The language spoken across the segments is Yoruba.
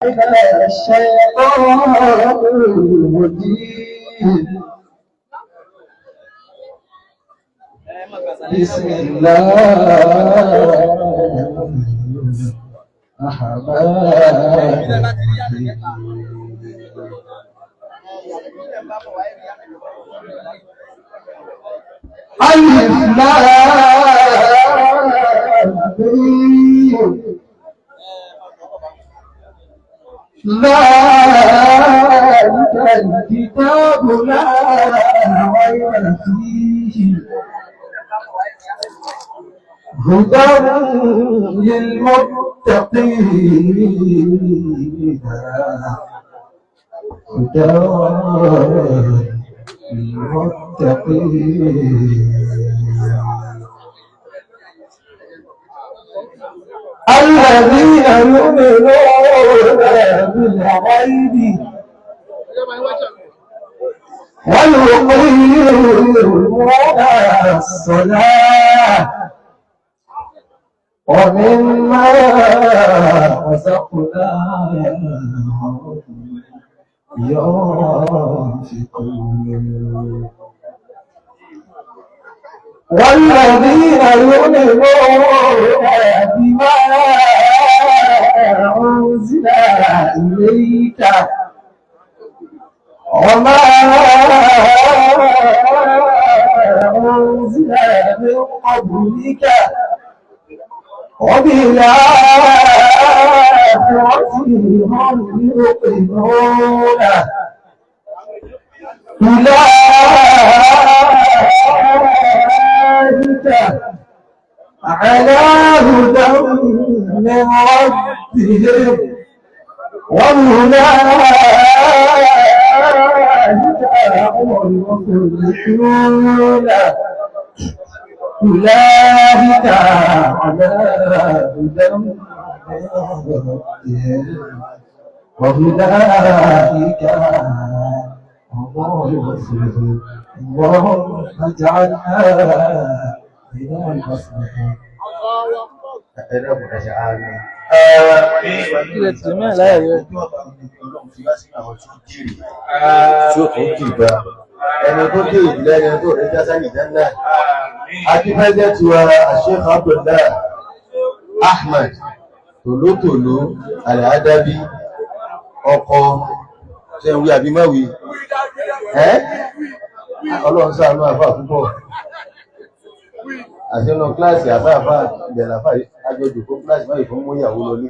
الشيطان الرجيم بسم الله الرحمن الرحيم ذلك الكتاب لا ريب فيه هدى للمتقين هدى للمتقين الذين يؤمنون بالغيب ويقيمون الصلاة ومما رزقناهم ينفقون والذين يؤمنون بما أنزل إليك وما أنزل من قبلك وبالآخرة هم يوقنون أولئك على هدى من ربهم وأولئك هم المفلحون أولئك على هدى من ربهم وأولئك هم المفلحون اللهم اجعلنا من المفلحين. Ilẹ̀ tì mí àláyé rẹ̀. Tí ó tún dìgbà ẹni tó dé ìdílé ẹni tó rẹ̀ jásá ìjánná. Akífẹ́jẹ́ tí wa Sheikh Abdullah Ahmad Tòlótòló Al-Adabi ọkọ̀ ṣe ń wí àbí mọ́wí. Ọlọ́run ṣàánú àfà púpọ̀. Àṣẹ́nà kíláàsì àfáàfá ìbẹ̀làfà àjọjù fún kíláàsì máa ìfún mú ìyàwó lọlé.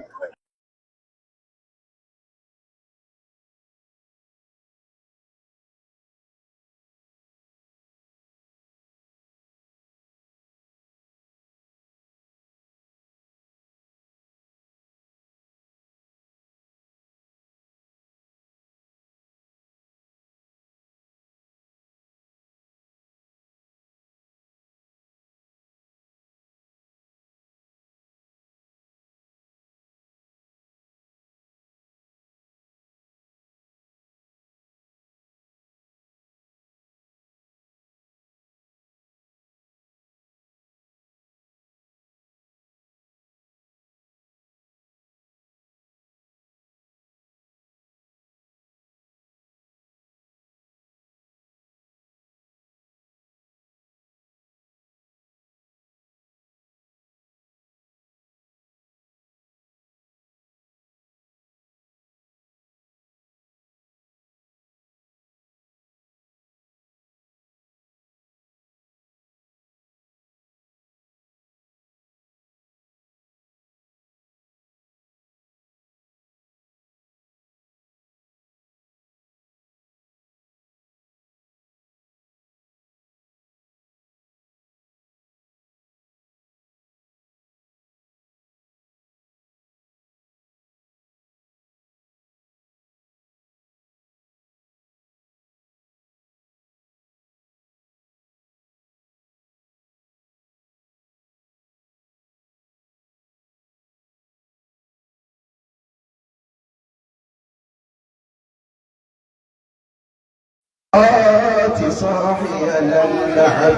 صافي اللعب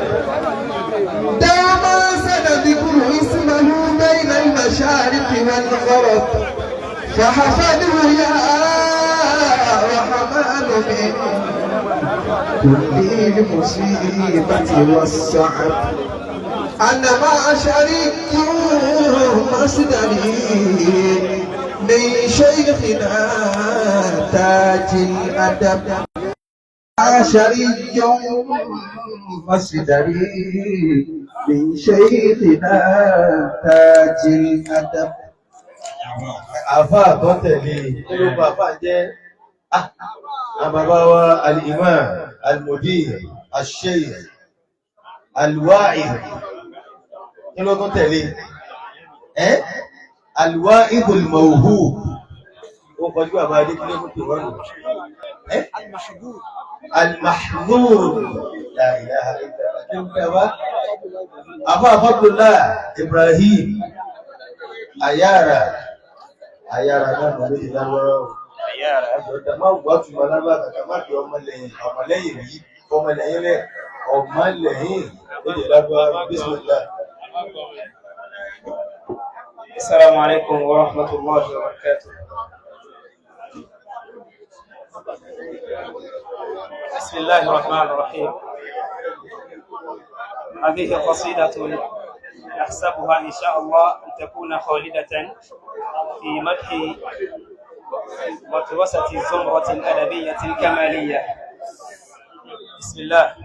دائما سنذكر اسمه بين المشارق والغرب فحفظه يا رحمن من كل المصيبة والصعب أنا ما شريك مصدري من شيخنا تاج الأدب شريك مصدري من شيخنا تاج الأدب. àfá tó tẹ̀lé olóògbà àfá jẹ́ àbàbáwa al-imam al-mudir al-shaykh al-wa'id kí ló tún tẹ̀lé al-wa'id al-mawhub ó kọjú àbá adé kí ló tún tẹ̀ wọ́n al-mahmud la ilaha illallah kí ló tẹ̀ wá àfá Fadlullah Ibrahim Ayára náà lórí ìdáwọ́rọ̀ àjọ̀dá máa wà túnmọ̀ lábá kàkà má kí ọmọlẹ́yìn rí ọmọlẹ́yìn rẹ̀ ọmọlẹ́yìn lórí ìdáwọ́rọ̀ Bismillah. Assalamu alaikum wa rahmatullahi wa barakatuh. Bismillahir rahmanir rahim. هذه قصيدة نحسبها إن شاء الله أن تكون خالدة في مدح مدرسة الزمرة الأدبية الكمالية. بسم الله.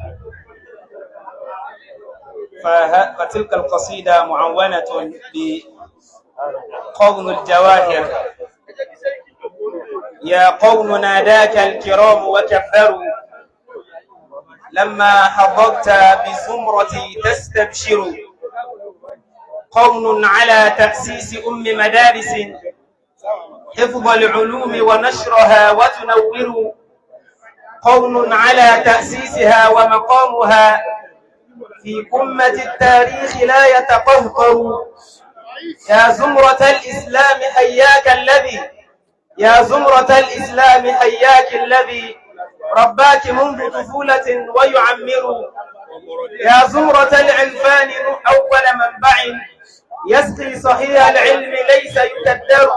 فتلك القصيدة معونة بقون الجواهر. يا قوم ناداك الكرام وكبروا لما حضرت بزمرتي تستبشر. قوم على تأسيس مدارس حفظ العلوم ونشرها وتنور. قوم على تأسيسها ومقامها في قمة التاريخ لا يتقهقر. يا زمرة الإسلام حياك الذي يا زمرة الإسلام حياك الذي رباك منذ طفولة ويعمر. يا زمرة العرفان أول منبع يسقي صحيح العلم ليس يكدر.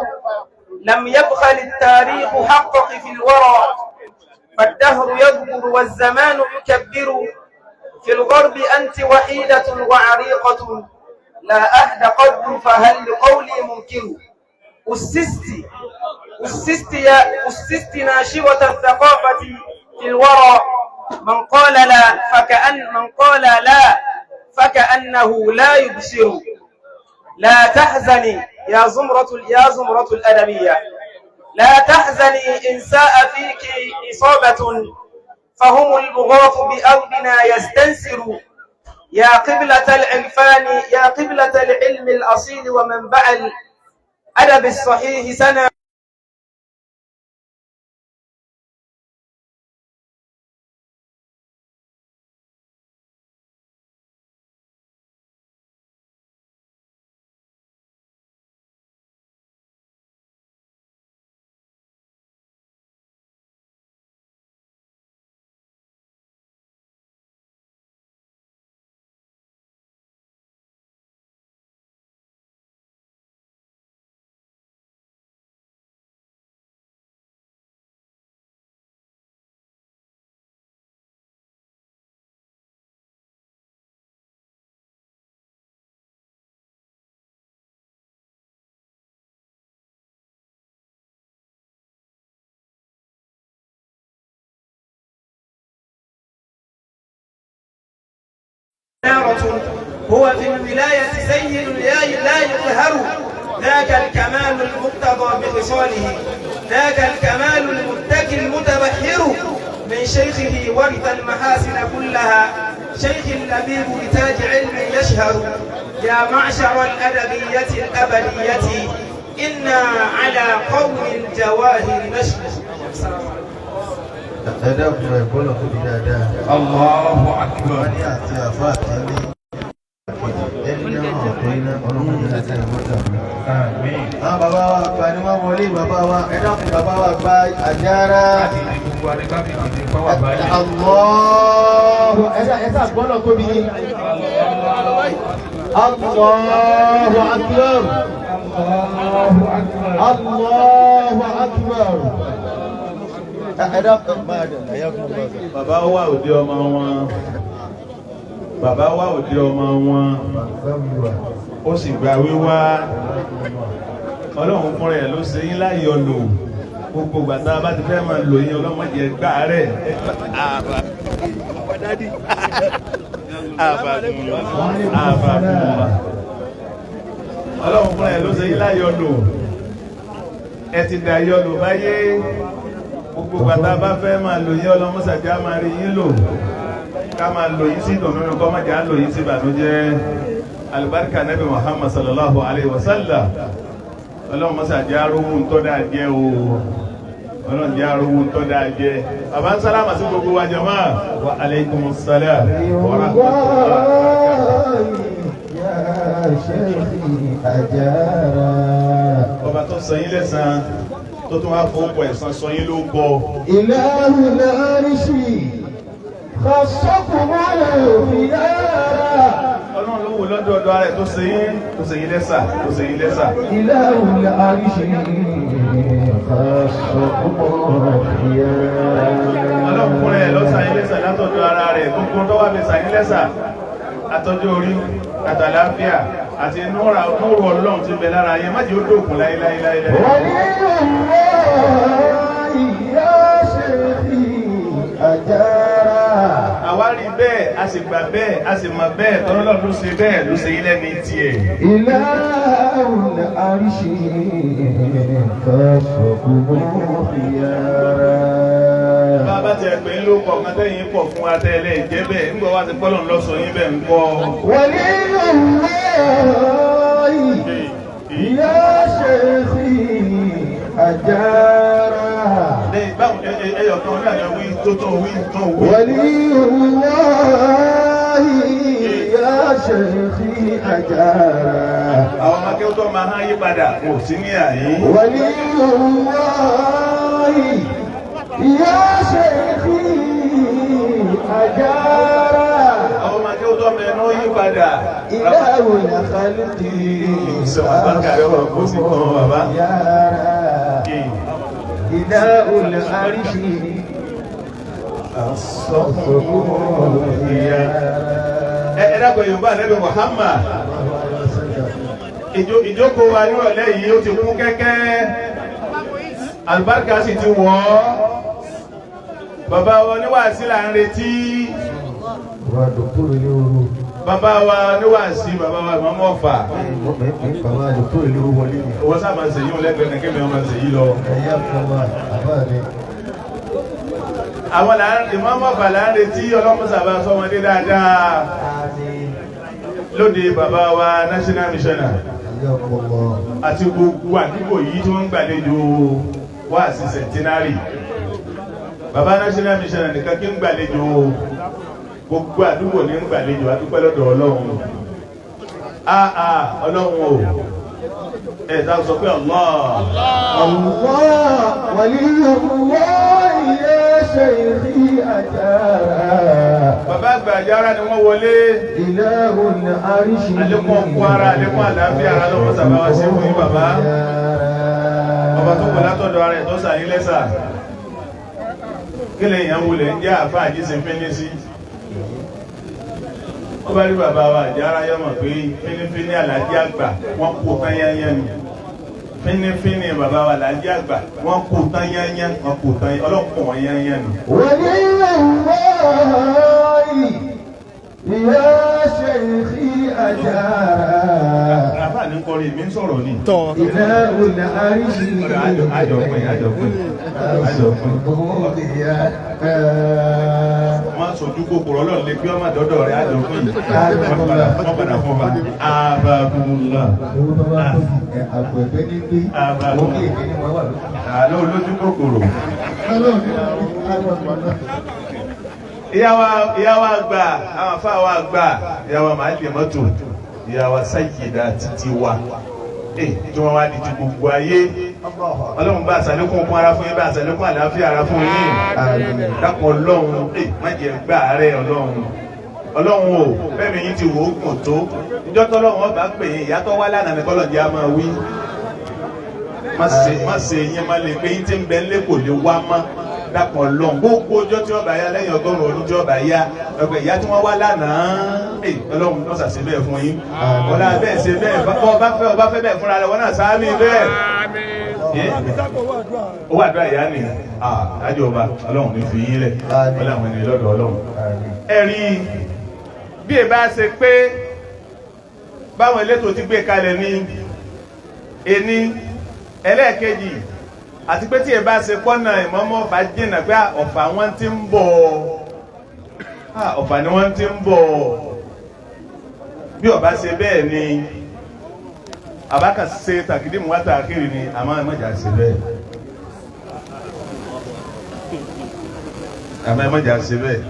لم يبخل التاريخ حقق في الورى فالدهر يذكر والزمان يكبر. في الغرب أنت وحيدة وعريقة لا أهد قد فهل لقولي منكر. أسست ناشوة الثقافة في الورى من قال لا فكأنه لا يبصر. لا تحزني يا زمرة الأدبية لا تحزني إن ساء فيك إصابة فهم البغاة بأرضنا يستنسر. يا قبلة العرفان يا قبلة العلم الأصيل ومنبع الأدب الصحيح سنة هو في الولاية سيد لا يقهر. ذاك الكمال المقتضى بخصاله ذاك الكمال المتكي المتبحر. من شيخه ورث المحاسن كلها شيخ لبيب بتاج علم يشهر. يا معشر الأدبية الأبدية إنا على قوم الجواهر نشهد. الله أكبر. Bàbá wa gba ni wọ́n wọlé bàbá wa ẹ̀dàkùn bàbá wa gba àjára. Allahu ẹ̀sà gbọ́nà tóbi ní. Allahu akbar. Allahu Akbar. Bàbá wà òde ọmọ wọn. Bàbá wà òde ọmọ wọn. Ó sì gba wíwá. Ọlọ́run fúnra ẹ̀ ló ṣe yín láyọ̀ lò. Gbogbo gbàtà bá ti fẹ́ máa lò yín ọlọ́mọdé gbà rẹ̀. Ọlọ́run fúnra ẹ̀ ló ṣe yín láyọ̀ lò. Ẹ ti dà yọ̀ lò báyé. Gbogbo gbàtà bá fẹ́ máa lò yín ọlọ́mọsàjà máa rí yín lò. Ká máa lò yín sí ìdùnnú kọ́ máa jà lò yín sí ìbànújẹ́. Alibarika Nabi Muhammad sallallahu alayhi wa sallam. Ọlọ́run mọ́sàjà arówó ń tọ́ dáa jẹ́ o. Ọlọ́run jẹ́ arówó ń tọ́ dáa jẹ́. Bàbá ń sálámà sí gbogbo wa jàmá. Wa alaikumus salam wa rahmatullahi. Ọba tó sọ yín lẹ́san tó tún wá fọ́pọ̀ ẹ̀san sọ yín ló bọ̀. Ilahul arshi khassakum al-khiyara. Ọlọ́run ló wò lọ́dọọdọ rẹ̀ tó ṣe yín lẹ́sà tó ṣe yín lẹ́sà. Ilahul arshi khassakum al-khiyara. Ọlọ́run fún rẹ̀ lọ́sà yín lẹ́sà látọ̀dọ̀ ara rẹ̀ gbogbo tó wà lẹ́sà yín lẹ́sà àtọ́jú orí àtàláfíà àti núrà Ọlọ́run ti bẹ lára yẹn má jẹ́ ó dókun láíláíláí. Àwárí bẹ́ẹ̀, a sì gbà bẹ́ẹ̀, a sì mọ̀ bẹ́ẹ̀, tọ́lọ́lọ́ ló ṣe bẹ́ẹ̀ ló ṣe ilẹ̀ ní tiẹ̀. Ilahul arshi khassakum al-khiyara. Bàbá ti ẹgbẹ́ ń ló kọ̀ kan tẹ́yìn pọ̀ fún atẹ́lẹ̀ ìjẹ́ bẹ́ẹ̀ ń gbọ́ wá ti pọ́lọ̀ lọ́sọ yín bẹ́ẹ̀ ń kọ́. Waliyullahi ya shaykhi ajara. Waliyullahi ya shaykhi ajara. Àwọn ọmọ akẹ́kọ̀ọ́ tó máa hán yí padà kò sí ní àyí. Waliyullahi ya shaykhi ajara. Àwọn ọmọ akẹ́kọ̀ọ́ tó mẹ́nu yí padà. Ilahul khalqi Ilahul arshi ẹ̀dàkọ̀ Yorùbá Ànábì Muhammad ìjókòó wa nírọ̀lẹ́ yìí ó ti kún kẹ́kẹ́ àlùbáríkà sì ti wọ́ bàbá wa oníwàásí là ń retí bàbá wa oníwàásí bàbá wa Ìmáàmù Ọ̀fà wọ́n sábà ń sèyí lẹ́gbẹ̀ẹ́ kẹ́kẹ́ mi ọmọ sèyí lọ àwọn Ìmáàmù Ọ̀fà là ń retí ọlọ́mọsàbà sọmọdé dáadáa lóde bàbá wa national missioner àti gbogbo àdúgbò yìí tí wọ́n ń gbàlejò wáàsí centenary bàbá national missioner nìkan kí ń gbàlejò gbogbo àdúgbò ní ń gbàlejò àdúpẹ́ lọ́dọ̀ Ọlọ́run Ọlọ́run o ẹ̀dá sọ pé Allah waliyullahi ya shaykhi ajara. Bàbá àgbà Àjàrà ni wọ́n wọlé. Ilahul arshi Àlékún ọkọ̀ ara, àlékún àlàáfíà ara lọ́wọ́ sàbá wá sí fún yín bàbá. Ọba tó kọ̀ látọ̀dọ̀ ara ẹ̀ tó sàyín lẹ́sà. Kí lè yàn wulẹ̀ ń jẹ́ àfáà àjíṣe fínní sí. Ó bá rí bàbá wa Àjàrà yọmọ̀ pé fínífíní àlàájì àgbà wọ́n kó tán yányán ni. Fínífíní bàbá wa àlàájì àgbà wọ́n kó tán yányán, wọ́n kó tán ọlọ́pọ̀ wọn yányán ni. Waliyullahi ya shaykhi ajara. Àfáà ní kọrin mi ń sọ̀rọ̀ ni. Ilahul arshi Àjọ̀pín. Wọ́n sojú kòkòrò Ọlọ́run lè gbé ọmọ dọ́dọ̀ rẹ̀ àjọ̀pín. Wọ́n padà fún ọba. Àbàbùlà. Àgbẹ̀gbẹ́ ní pé òkè ìdí ni wọ́n wà lókè. Àlọ́ olójú kòkòrò. Ìyàwó àgbà, àwọn afáwà àgbà, ìyàwó màálì mọ́tò, ìyàwó Sayyida títí wa. Tí wọ́n wá di ti gbogbo ayé. Ọlọ́run bá àṣàlékún fún ara fún yín, bá àṣàlékún àlàáfíà ara fún yín. Dákun Ọlọ́run, má jẹ́ gbà rẹ̀ Ọlọ́run. ọlọ́run o bẹ́ẹ̀ mi yín ti wò ó gùn tó ìjọ tọ́lọ́run ọba pè yín ìyá tó wá lánàá ní kọ́lọ́ọ̀dì á máa wí má ṣe yín má lè pé yín tí ń bẹ ńlẹ́ kò lè wá mọ́ dàpọ̀ lọ́n gbogbo ọjọ́ tí ọba yá lẹ́yìn ọgọ́rùn-ún ọdún tí ọba yá ọgbẹ́ ìyá tí wọ́n wá lánàá ọlọ́run ló ṣàṣe bẹ́ẹ̀ fún yín ọlá bẹ́ẹ̀ ṣe bẹ́ẹ̀ ọba fẹ́ bẹ́ẹ̀ fúnra rẹ̀ wọ́n náà sáábì bẹ́ẹ̀ owó àdúrà ìyá ni àjọ ọba ọlọ́run ní fi yín lẹ̀ wọ́n làwọn ènìyàn lọ́dọ̀ ọlọ́run ẹ̀rí bí ẹ bá ṣe pé báwọn elétò ti gbé kalẹ̀ ní ení ẹlẹ́ẹ̀kejì àti pé tí ẹ bá ṣe pọ́nà ìmọ̀mọ́ bá jìnnà pé ọ̀fà wọn ti ń bọ̀ ọ̀fà ni wọ́n ti ń bọ̀ bí ọba ṣe bẹ́ẹ̀ ni àbákà ṣe tàkìdí mu wá tàkìrì ni àmọ́ ẹ̀mọ́jà ṣe bẹ́ẹ̀ àmọ́ ẹ̀mọ́jà ṣe bẹ́ẹ̀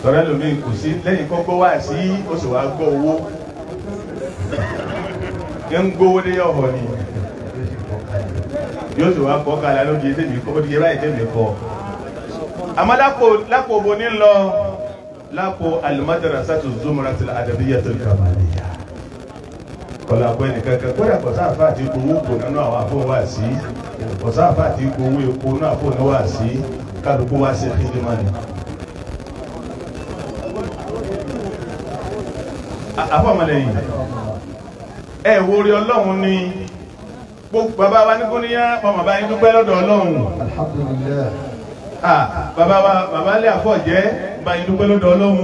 tọ́lá lómi kò sí lẹ́yìn kọ́kọ́ wá sí ó sì wá gbọ́ owó ń gbówó dé ọ̀họ̀ ni yóò sì wá kọ́ kálá lójú ẹsẹ̀ mi kọ́ ó ti yẹ báyìí tẹ̀lé kọ́ àmọ́ lápò bo ní lọ lápò al-madrasatu zumratul adabiyyatul kamaliyya kọlá àpò ẹnìkan kan kódà kọ̀sáàfà àti gbowó kò nínú àwọn àfọ̀ wá sí kọ̀sáàfà àti gbowó epo náà àfọ̀ náà wá sí kálukú wá sí ẹ̀kíndé mọ́ni. àfọ̀mọ́lẹ́yìn wo rí ọlọ́run ní gbogbo bàbá wa ní kó níyà ọmọ bá yín dúpẹ́ lọ́dọ̀ ọlọ́run alhamdulillah bàbá lè àfọ̀jẹ́ bá yín dúpẹ́ lọ́dọ̀ ọlọ́run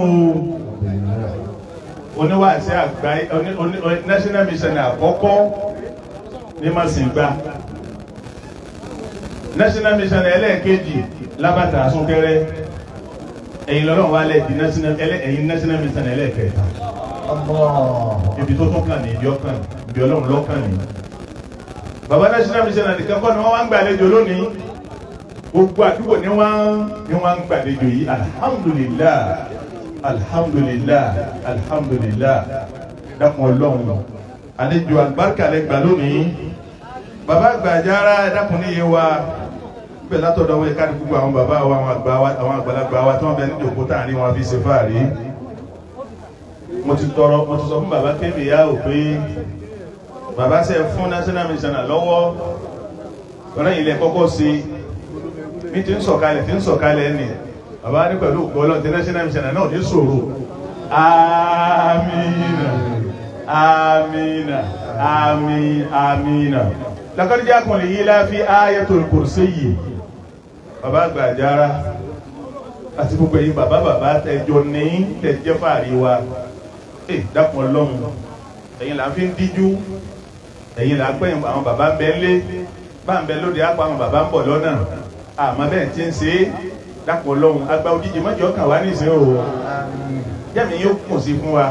o oníwàásí àgbáyé national mission àkọ́kọ́ ní Màsìngbà national mission ẹlẹ́ẹ̀kejì lábàtà Súnkẹrẹ ẹ̀yin lọ́lọ́run wà lẹ́ẹ̀dì national mission ẹlẹ́ẹ̀kẹta ibi tó tún kàn ní ibi ọkàn ibi ọlọ́run lọ́kàn ní bàbá national mission àdìkan kọ́ ni wọ́n wá ń gbàlejò lónìí gbogbo àdúgbò ni wọ́n ń gbàlejò yìí alhamdulillah alhamdulillah alhamdulillah dákun ọlọ́run àlejò àgbàkà lẹ́gbà lónìí bàbá Àgbàjára dákun níye wa bẹ́ẹ̀ látọ̀dọ̀ wọ́n ká ní gbogbo àwọn bàbá wa àwọn àgbàlagbà wa tí wọ́n bẹ ní ìjòkó táàrin wọn fi ṣe fáàrí mo ti sọ fún bàbá kébì yá ò pé bàbá ṣe fún national mission lọ́wọ́ ọ̀rẹ́ ilẹ̀ kọ́kọ́ sí ní ti ń sọ̀kalẹ̀ ní bàbá ní pẹ̀lú ògbọ́lọ́ international mission náà ní sòrò amina amina amina laqad ja'akum li'ilafi ayatul kursiyyi bàbá Àgbàjára àti gbogbo ẹ̀yin bàbá tẹjọ ní tẹjẹ fàárí wa dákun ọlọ́run ẹ̀yin là ń fi ń díjú ẹ̀yin là ń pẹ́ àwọn bàbá ń bẹ lé bá ń bẹ lóde àpò àwọn bàbá ń bọ̀ lọ́nà àmọ́ bẹ́ẹ̀ tí ń ṣe é dákun ọlọ́run àgbà òjijì mọ́jọ́ kàn wá níṣẹ́ o jẹ́mi yóò kùn sí fún wa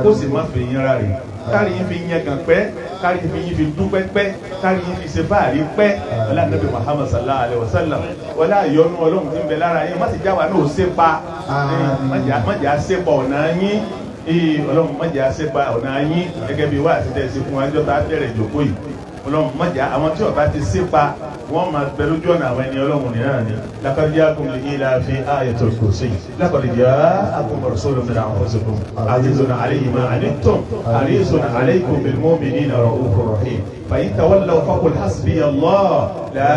ó sì má fi yín ra rè kárí yín fi yẹn kàn pẹ́ kárí yín fi dúpẹ́ pẹ́ kárí yín fi ṣe fáàrí pẹ́ ọlá nàbì Muhammad sallallahu alayhi wa sallam ọlá àyọnú ọlọ́run tí ń bẹ lára yín má sì já wa náà ṣépa má jà ṣépa ọ̀nà yín ọlọ́run má jà ṣépa ọ̀nà yín gẹ́gẹ́ bí wá àti tẹ̀sí fún wa ẹjọ́ tá a bẹ̀rẹ̀ ìjókòó yìí ọlọ́run má jà àwọn tí ọba ti ṣépa wọ́n máa bẹ lójú ọ̀nà àwọn ẹni ọlọ́run nìyẹn ni laqad ja'akum li'ilafi ayatul kursiyyi laqad ja'akum rasulun min anfusikum azizun alayhi ma anittum harisun alaykum bil mu'minina ra'ufur rahim fa in tawallaw faqul hasbiya Allah la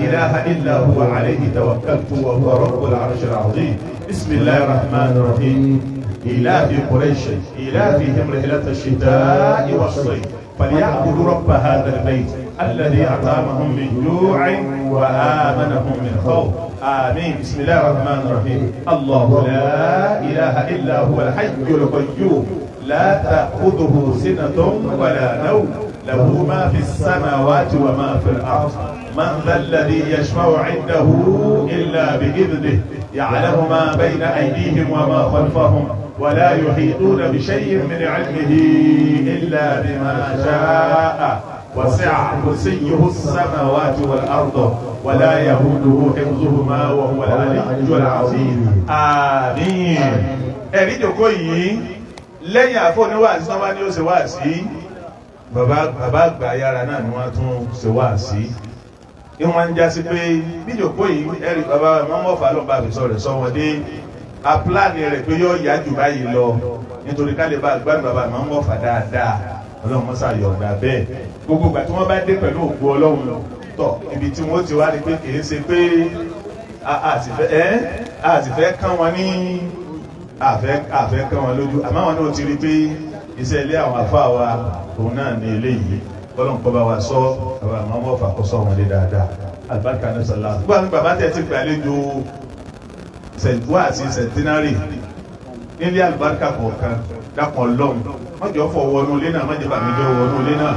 ilaha illa huwa alayhi tawakkaltu wa huwa rabbul arshil azim bismillahir rahmanir rahim ilafi quraish ilafihim rihlatash shita'i was-sayf فليعبدوا رب هذا البيت الذي أطعمهم من جوع وآمنهم من خوف آمين بسم الله الرحمن الرحيم الله لا إله إلا هو الحي القيوم لا تأخذه سنة ولا نوم له ما في السماوات وما في الأرض من ذا الذي يشفع عنده إلا بإذنه يعلم ما بين أيديهم وما خلفهم ولا يحيطون بشيء من علمه إلا بما شاء وسع كرسيه السماوات والأرض ولا يهوده حفظهما وهو العلي العظيم آمين ẹ̀rí ìjókòó yìí lẹ́yìn àfọ̀níwáàsí tí wọ́n bá ní ó ṣe wáàsí bàbá Àgbàjára náà ni wọ́n tún ṣe wáàsí ìwọ̀n ń jásí pé bí ìjókòó yìí ẹ̀rí bàbá mọ́mọ́fà lọ́ba àfisọ́ rẹ̀ sọ wọ́n dé a pílánì rẹ̀ pé yóò yá jù báyìí lọ nítorí ká lè bá gbádùn bàbá máa ń wọ̀ fà dáadáa ọlọ́run mọ́sá yọ̀ọ̀dà bẹ́ẹ̀ gbogbo ìgbà tí wọ́n bá dé pẹ̀lú ògbó ọlọ́run tọ̀ ibi tí wọ́n ti wá rí pé kìí ṣe pé a sì fẹ́ kán wọn ní àfẹ́ kán wọn lójú àmọ́ àwọn náà ti rí pé iṣẹ́ ilé àwọn àfáà wa òun náà ní eléyìí ọlọ́run kọ́ bá wa sọ bàbá máa ń wọ̀ fà kó sọ wọn lé dáadáa àlùbáríkà ní sọlá gbogbo àwọn bàbá tẹ̀ ti gbàlejò sẹ̀dúà àti sẹ̀tínárì nílé àlùbáríkà kọ̀ọ̀kan dápọ̀ lọ́hùn wọ́n jọ fọ wọnú ilé náà mọ́jẹ́ bàmí jọ wọnú ilé náà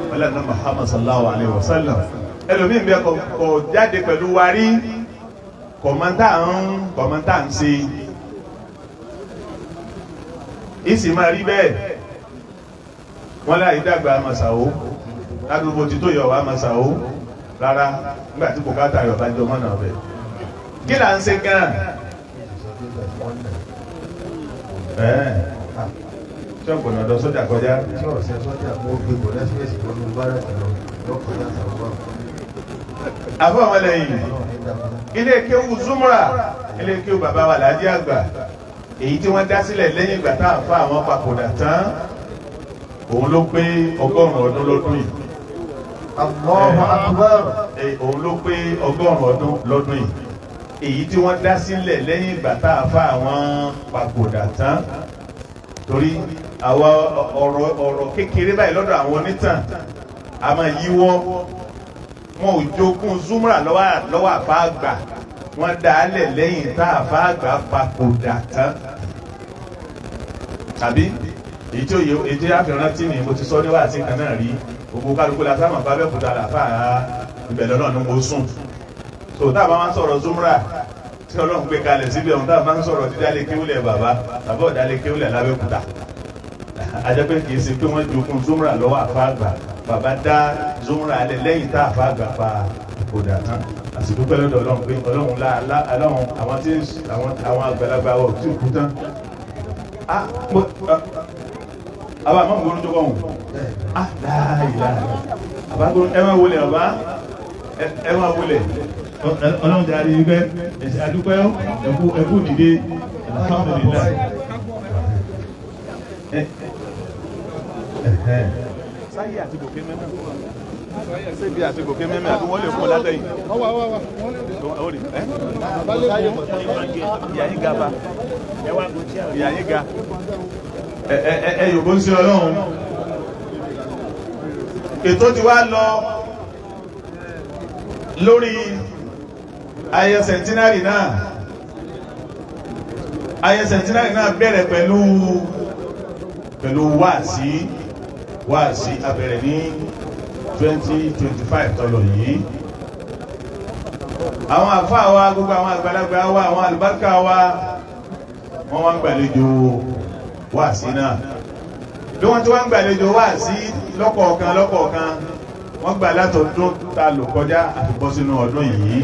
wọ́n Muhammad sallallahu alayhi wa sallam ẹlòmíín bẹ́ẹ̀ kọ̀ jáde pẹ̀lú wa rí kọ̀mọ́ntà ń ṣe ìsì máa rí bẹ́ẹ̀ wọ́n láì dàgbà Màsàó ládùúgbò tí tó yọ wá Màsàó rárá nígbà tí kò káàtà yọ̀ bá jọ mọ́nà ọ̀bẹ kí là ń ṣe gan-an tí ọ̀pọ̀ náà lọ sọ́jà kọjá. tí ọ̀sẹ̀ sọ́jà mo gbé bọ̀ lẹ́sìmẹ̀sì tó ń bá rẹ̀ lọ lọ́kọ̀ yàtọ̀ wà. àbọ̀ àwọn ẹlẹ́yìn ilé kéwù Zumra ilé kéwù bàbá wa Láàjì Àgbà èyí tí wọ́n dá sílẹ̀ lẹ́yìn ìgbà tá à ń fa àwọn papòdà tán òun ló pé 100 ọdún lọ́dún yìí. Allahu Akbar. òun ló pé 100 ọdún lọ́dún yìí èyí tí wọ́n dá sílẹ̀ lẹ́yìn ìgbà tá à ń fa àwọn papòdà tán torí àwọn ọ̀rọ̀ kékeré báyìí lọ́dọ̀ àwọn onítàn a máa yíwọ́ wọn ò jogún Zumra lọ́wọ́ àfa àgbà wọ́n dá a lẹ̀ lẹ́yìn tá àfa àgbà papòdà tán tàbí èyí tí àfihàn tí ni mo ti sọ níwá àti kan náà rí gbogbo kálukú la sáà mọ̀ bá bẹ́ẹ̀ kúta làfà ìbẹ̀lẹ̀ náà ni mo sùn so tá a bá máa ń sọ̀rọ̀ Zumra tí Ọlọ́run gbé kalẹ̀ síbi ọ̀hún tá a bá ń sọ̀rọ̀ dídálé kéwúlẹ̀ bàbá tàbí ọ̀dálé kéwúlẹ̀ lábẹ́kúta ajẹ́pẹ́ kìí ṣe pé wọ́n jogún Zumra lọ́wọ́ àfa àgbà bàbá dá Zumra alẹ́ lẹ́yìn tá àfa àgbà pa ìkòdà tán àsìkò pẹ́ lọ́dọ̀ Ọlọ́run pé Ọlọ́run àwọn àgbàlagbà wọ̀ tí ò kú tán àbá àmọ́ gbọ́n tó kọ́hùn láàyè àbá gbọ́n ẹ máa wọlé ọba ẹ máa wọlé Ọlọ́run ti àrí ibẹ̀ ẹ̀sẹ̀ àdúpẹ́ ẹ̀kú dìde alhamdulillah sáyé àti gòkè mẹ́mẹ́ síbi àti gòkè mẹ́mẹ́ àbí wọ́n lè fún ọ látẹ̀yìn ìyá yín ga bá ìyá yín ga ẹ yòókù ń ṣe Ọlọ́run ètò ti wá lọ lórí ayẹyẹ sẹ̀ntínárì náà bẹ̀rẹ̀ pẹ̀lú wáàsí abẹ̀rẹ̀ ní 2025 tọ́lọ̀ yìí àwọn àfáà wa gbogbo àwọn àgbàlagbà wa àwọn àlùbáríkà wa wọ́n wá ń gbàlejò wáàsí náà bí wọ́n tí wọ́n ń gbàlejò wáàsí lọ́kọ̀ọ̀kan wọ́n gbà látọdún ta lò kọjá àfikọ́ sínú ọdún yìí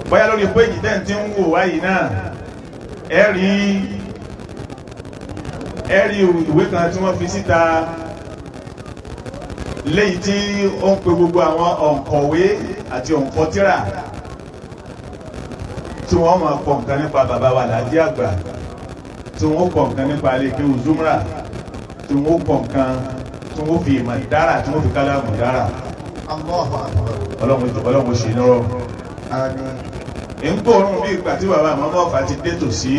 bóyá lórí péjì tẹ́ tí ń wò wáyìí náà ẹ̀rí ìwé kan tí wọ́n fi síta léyìí tí ó ń pe gbogbo àwọn òǹkọ̀wé àti òǹkọ̀tírà tí wọ́n máa kọ nǹkan nípa bàbá wa Láàjì Àgbà tí wọ́n kọ nǹkan nípa Kéwú Zumra tí wọ́n kọ nǹkan tí wọ́n fi ìmọ̀ dára tí wọ́n fi kálámù dára ọlọ́run ṣe lọ́rọ̀ ń gbóòórùn bí ìgbà tí bàbá àmọ́ ọ̀fà ti dé tòsí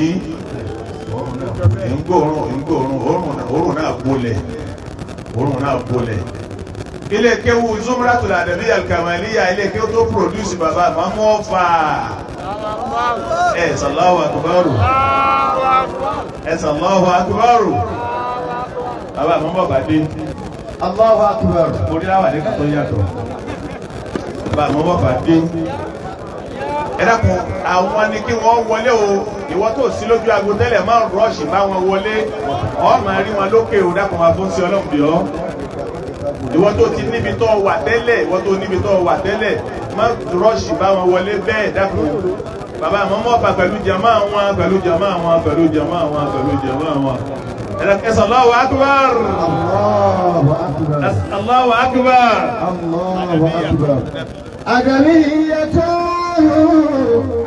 ń gbóòórùn òórùn náà gbolẹ̀ ilé Kéwú Zumratul Adabiyyah al-Kamaliyya ilé kéwú tó pòdúsì bàbá àmọ́ ọ̀fà Allahu akbar Allahu akbar bàbá àmọ́ ọ̀fà dé Allahu akbar mo rí láwà ní kàtó yàtọ̀ bàbá àmọ́ ọ̀fà dé ẹ̀dàkùn àwọn ni kí wọ́n wọlé o ìwọ tó sí lójú aago tẹ́lẹ̀ máa rọ́ọ̀ṣì bá wọn wọlé ọ máa rí wọn lókè o dákùn máa fún sí Ọlọ́run bí ọ́ ìwọ tó ti níbi tó wà tẹ́lẹ̀ máa rọ́ọ̀ṣì bá wọn wọlé bẹ́ẹ̀ dákùn bàbá àmọ́ mọ́fà pẹ̀lú jàmá wọn ẹ̀sà Allahu akbar Allahu akbar Adamiyyatun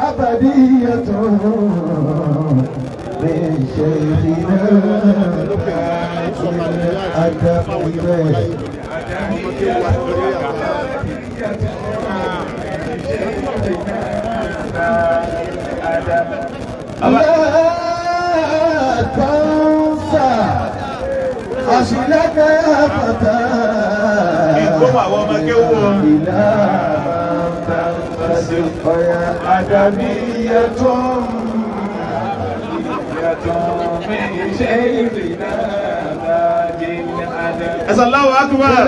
أبدية من شيخنا لا تنسى أصلك يا فتى إلى تنفسق يا أدمية من شيخنا Allahu Akbar.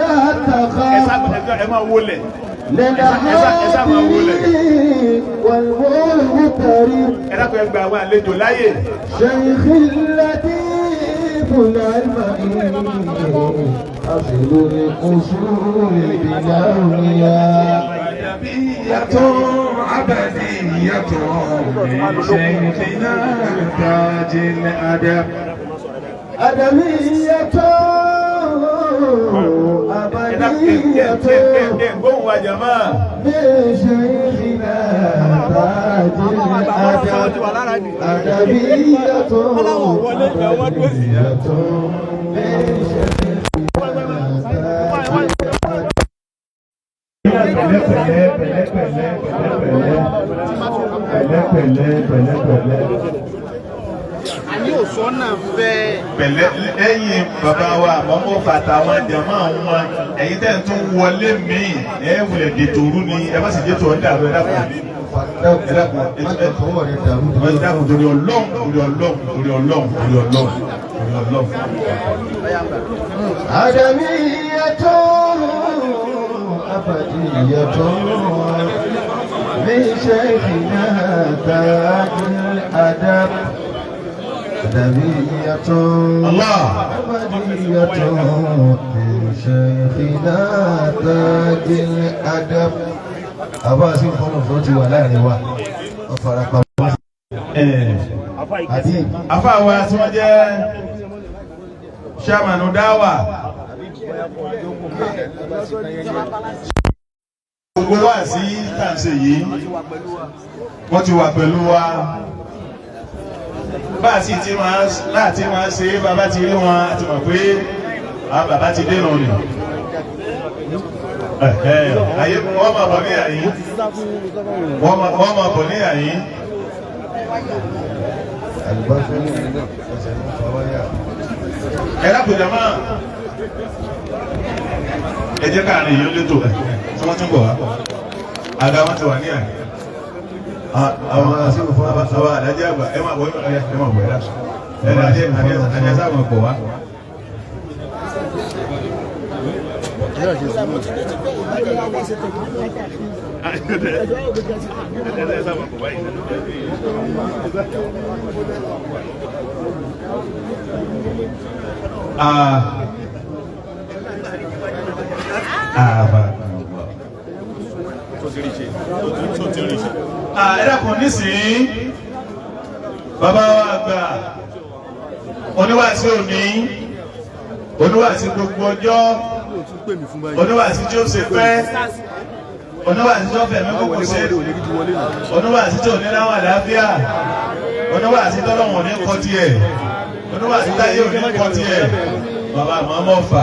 لا تخاف والمغترب شيخ اللطيف العلماني أصل الأصول بلونيا عبدية من شيخنا تاج الأدب أدمية أبدية من شيخنا تاج الأدب أدمية Pẹ̀lẹ́ lẹ́yìn bàbá wa àmọ́mọ́ fàtà wọn jẹ̀mọ́ àwọn ẹ̀yin tẹ́ ń tún wọlé míì ẹ̀ wùlẹ̀ dètò òru ni ẹ má sì dètò ọ̀dà àbẹ̀ ẹ̀dàkùn torí Ọlọ́run أدمية أبدية من شيخنا تاج الأدب أدمية أبدية من شيخنا تاج الأدب أبا سيكون صوتي ولا روا أفرق afáwa tí wọ́n jẹ́ ṣàmànù dáwà gbogbo wà sí tàǹsẹ̀ yìí wọ́n ti wà pẹ̀lú wa bá sì ti máa ṣe bàbá ti rí wọn àti mọ̀ pé àwọn bàbá ti dènà ni ayé wọ́n máa bọ̀ ní àyín wọ́n máa bọ̀ ní àyín ẹ̀rọ kò jama ẹ jẹ́ káàrin yìí ó létò ẹ̀ tí wọ́n ti ń bọ̀ wá àga wọn ti wà ní àyè àwọn àdájẹ́ àgbà ẹ máa bọ̀ ẹ̀rọ àdájẹ́ sáwọn pọ̀ wá. Ẹ̀dàkùn nísìnyí bàbá wa àgbà oníwàásí òní oníwàásí gbogbo ọjọ́ oníwàásí tí ó ṣe pẹ́ oníwàásí tí ó fẹ̀mí gbogbo ṣe oníwàásí tí ò ní láwọn àlàáfíà oníwàásí tọ́lọ́wọ̀n ní kọ́ tiẹ̀ oníwàásí táyé ò ní kọ́ tiẹ̀ bàbá àmọ́ fà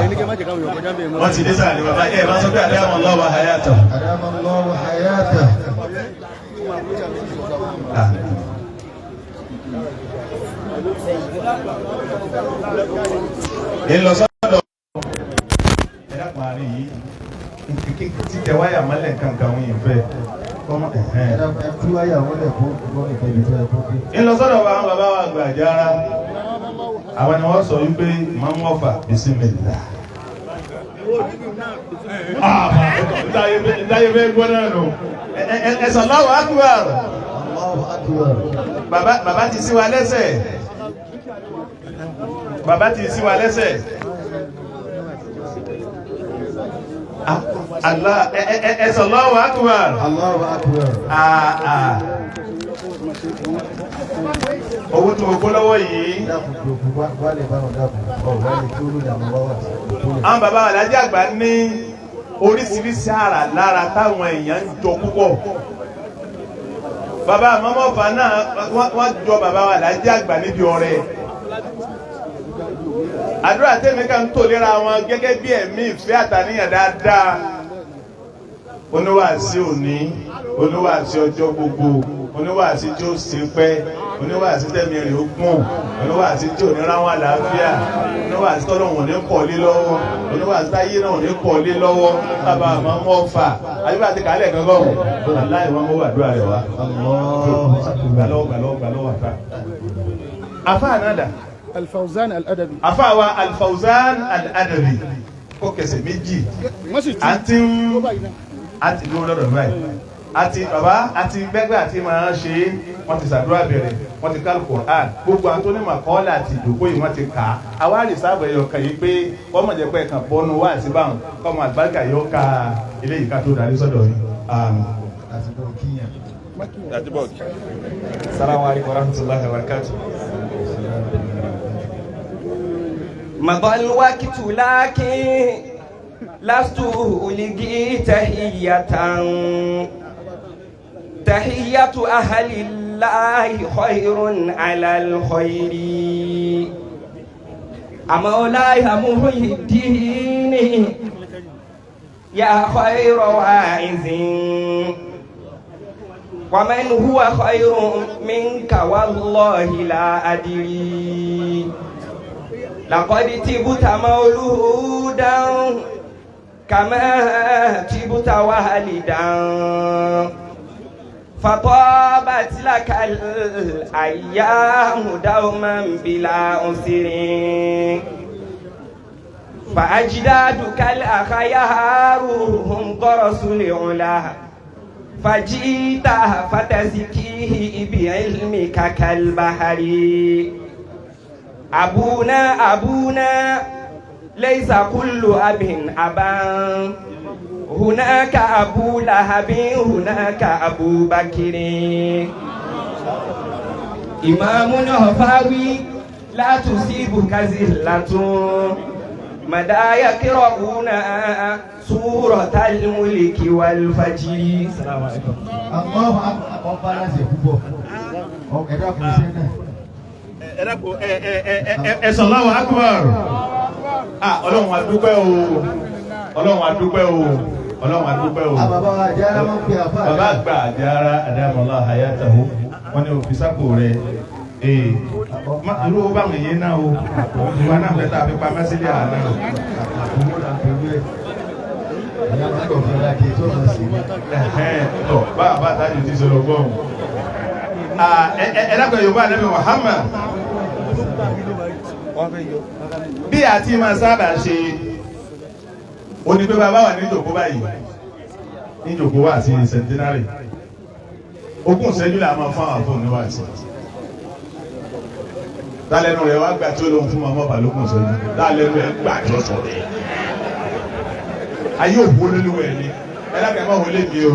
wọ́n ti dé sáà ní bàbá ẹ̀ máa sọ pé àdámọ̀ lọ́wọ́ hayata. àdámọ̀ lọ́wọ́ hayata. ìlọsọ́dọ̀ ẹ̀dá parí yìí títẹ wáyà mọ́lẹ̀ kankan wọn yìí fẹ́ tí wáyà mọ́lẹ̀ fún ìfẹ̀lẹ̀ tó ẹ̀kọ́ pé. ìlọsọ́dọ̀ wa bàbá wa gbà jára àwọn ni wọ́n sọ wípé máa ń wọ́fà bisimilá. ìdáyé bẹ́ẹ̀ gbọ́ náà nù ẹ̀sán Allahu Akbar. Bàbá ti sí wa lẹ́sẹ̀. Bàbá ti sí wa lẹ́sẹ̀. Allah ẹ̀sán Allahu Akbar. Allahu Akbar. Owó tó gbogbo lọ́wọ́ yìí. Àwọn bàbá alájà àgbà ní oríṣiríṣi àrà lára táwọn èèyàn ń jọ púpọ̀. Bàbá àmọ́mọ́fà náà wọ́n jọ bàbá wa Láàjì Àgbà níbi ọrẹ. Àdúrà tèmi kan tó lera wọn gẹ́gẹ́ bí ẹ̀mí ìfẹ́ àtàníyàn dáadáa. Oníwàásí òní, oníwàásí ọjọ́ gbogbo, oníwàásí tí ó ṣe pẹ́, oníwàásí tẹ̀mí rẹ̀ ó gùn, oníwàásí tí ò ní ráwọn àlàáfíà, oníwàásí tọ́lọ́hun ò ní pọ̀ lé lọ́wọ́, oníwàásí táyé náà ò ní pọ̀ lé lọ́wọ́. Bàbá àmọ́mọ́fà àyíbá ti kàálẹ̀ gangan aláì wọn mú àdúrà rẹ̀ wá. Gbàlọ́wọ́ àfà. Àfà ànádà. Al-Fawzan Al-Adabi. Àfà wa Al-Fawzan Al-Adabi. Kó kẹsẹ̀ méjì. Àti gbọ́ lọ́dọ̀ báyìí. Àti bàbá àti gbẹ́gbẹ́ àti máa ṣe é, wọ́n ti ṣàdúrà bẹ̀rẹ̀, wọ́n ti kálù Qur'an. Gbogbo àwọn tó ní màkọ́ọ́lá àti ìdòkó yìí wọ́n ti kà á. Àwa rí sáàbù ẹ̀yọ̀ kan yìí pé ọmọ jẹ́ pé ẹ̀kan bọ́nu wá sí báwọn kọ́mọ àgbàgbà yóò ka ilé yìí ká tó darí sọ́dọ̀ yìí. Assalamu alaikum warahmatullahi wabarakatuh. مضى الوقت لكن لست ألقي تحية أهل الله خير على الخير مولاي محي الدين يا خير واعظ ومن هو خير منك والله لا أدري لقد تبت مولودا كما تبت والدا فطابت لك الأيام دوما بلا أسر فأجدادك الأخيار هم قرص العلا فجئت فتزكيه بعلمك كالبحر أبونا ليس كل أب أبا هناك أبو لهب هناك أبو بكر إمام هفاوي لا تصيبك زلة مدى يقرؤون سورة الملك والفجر. السلام عليكم. الله أكبر. Allahu Akbar. Ọlọ́run adúpẹ́ o, Ọlọ́run adúpẹ́ o, Ọlọ́run adúpẹ́ o. Bàbá Àjàrà máa ń pè àfáà. Bàbá àgbà Àjàrà Adamallahu hayatahu, wọ́n ní òfìsàpò rẹ̀. Irú báwọn èyí náà o, ìwà náà fẹ́ tàbí pa mẹ́sílẹ̀ àná. Bá àtàjù ti sọ̀rọ̀ gbọ́n. Ẹ̀dàkọ̀ Yorùbá Ànábì Muhammad. Bí a ti máa sábà ṣe onígbé bàbá wà ní ìjòkó báyìí, ní ìjòkó wà sí centenary. Ogún ìṣẹ́jú là máa fún àwọn fún níwà sí. Dálẹ́nu rẹ̀ wá gbà tí ó lóhun fún ọmọ bàlókùn ìṣẹ́jú. Dálẹ́nu rẹ̀ gbà tí ó sọ̀rọ̀. Ayé òwú olólùwẹ̀ ni, ẹlẹ́kẹ̀ẹ́ mọ́ wọlé mi o.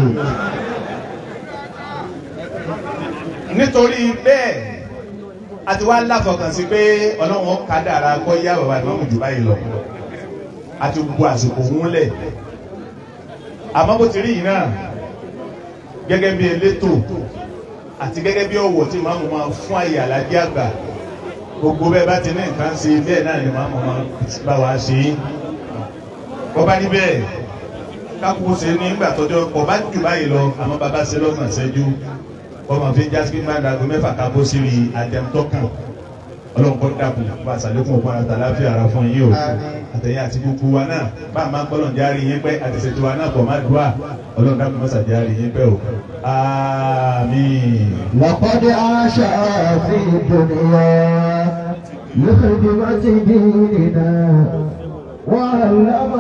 Nítorí bẹ́ẹ̀ àti wá láfọkàn sí pé Ọlọ́run kádàrá kọ́ yá bàbá ìmọ̀mù jù báyìí lọ àti gbogbo àsìkò múlẹ̀. Àmọ́ bó ti rí yìí náà gẹ́gẹ́ bí elétò àti gẹ́gẹ́ bí ọ̀wọ̀ tí ìmọ̀mù máa fún àyè Àlàájì Àgbà, gbogbo bẹ́ẹ̀ bá ti ní nǹkan ṣe bẹ́ẹ̀ náà ni ìmọ̀mù máa bá wa ṣe. Bọ́ bá ní bẹ́ẹ̀ kákó ṣe nígbà tọ́jọ́ kọ̀ bá jù báyìí lọ, àmọ́ bàbá ṣe lọ́gbọ̀n ṣẹ́jú ọmọ fi jásí máa dàgbé mẹ́fà kábó sírí àjẹmtọ́kàn. Ọlọ́run kọ́ dàbò bá sàlékún ọ̀pọ̀ àtàláfíà ara fún yín o, àtẹ̀yìn àti gbogbo wa náà bá máa ń gbọ́dọ̀ járe yín pẹ́ àti ṣètò wa náà kọ̀ má dùá. Ọlọ́run dàbò mọ́sà járe yín pẹ́ o. Àmín. لقد عاش في الدنيا لخدمة ديننا وعلم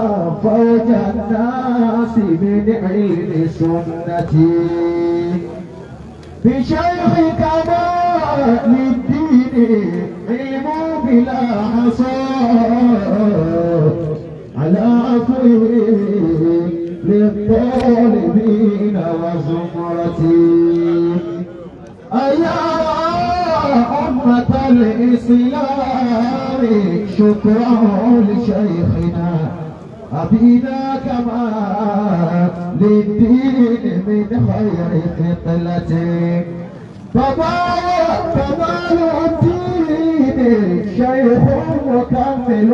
فوج الناس من علم سنتي بشيخ كمال الدين علم بلا حصر على كل للطالبين وزمرتي أيا أمة الإسلام شكرا لشيخنا أبينا كمال للدين من خير ثقلته كمال الدين شيخ مكمل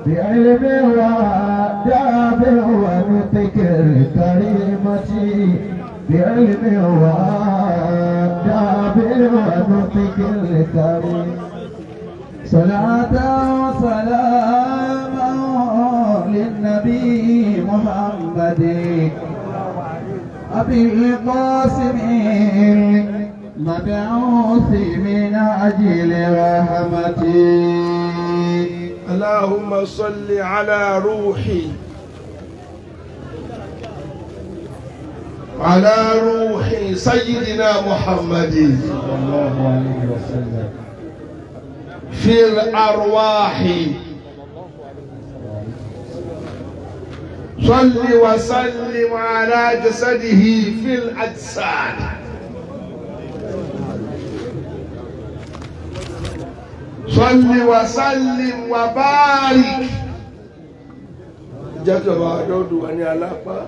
بعلم وآداب ونطق الكريمة بعلم وآداب ونطق الكريمة صلاة وسلاما للنبي محمد أبي القاسم مبعوث من أجل رحمتي. اللهم صل على روحي سيدنا محمد صلى الله عليه وسلم في الأرواح صل وسلم على جسده في الأجساد صل وسلم وبارك جاكبا دودو أني ألاقا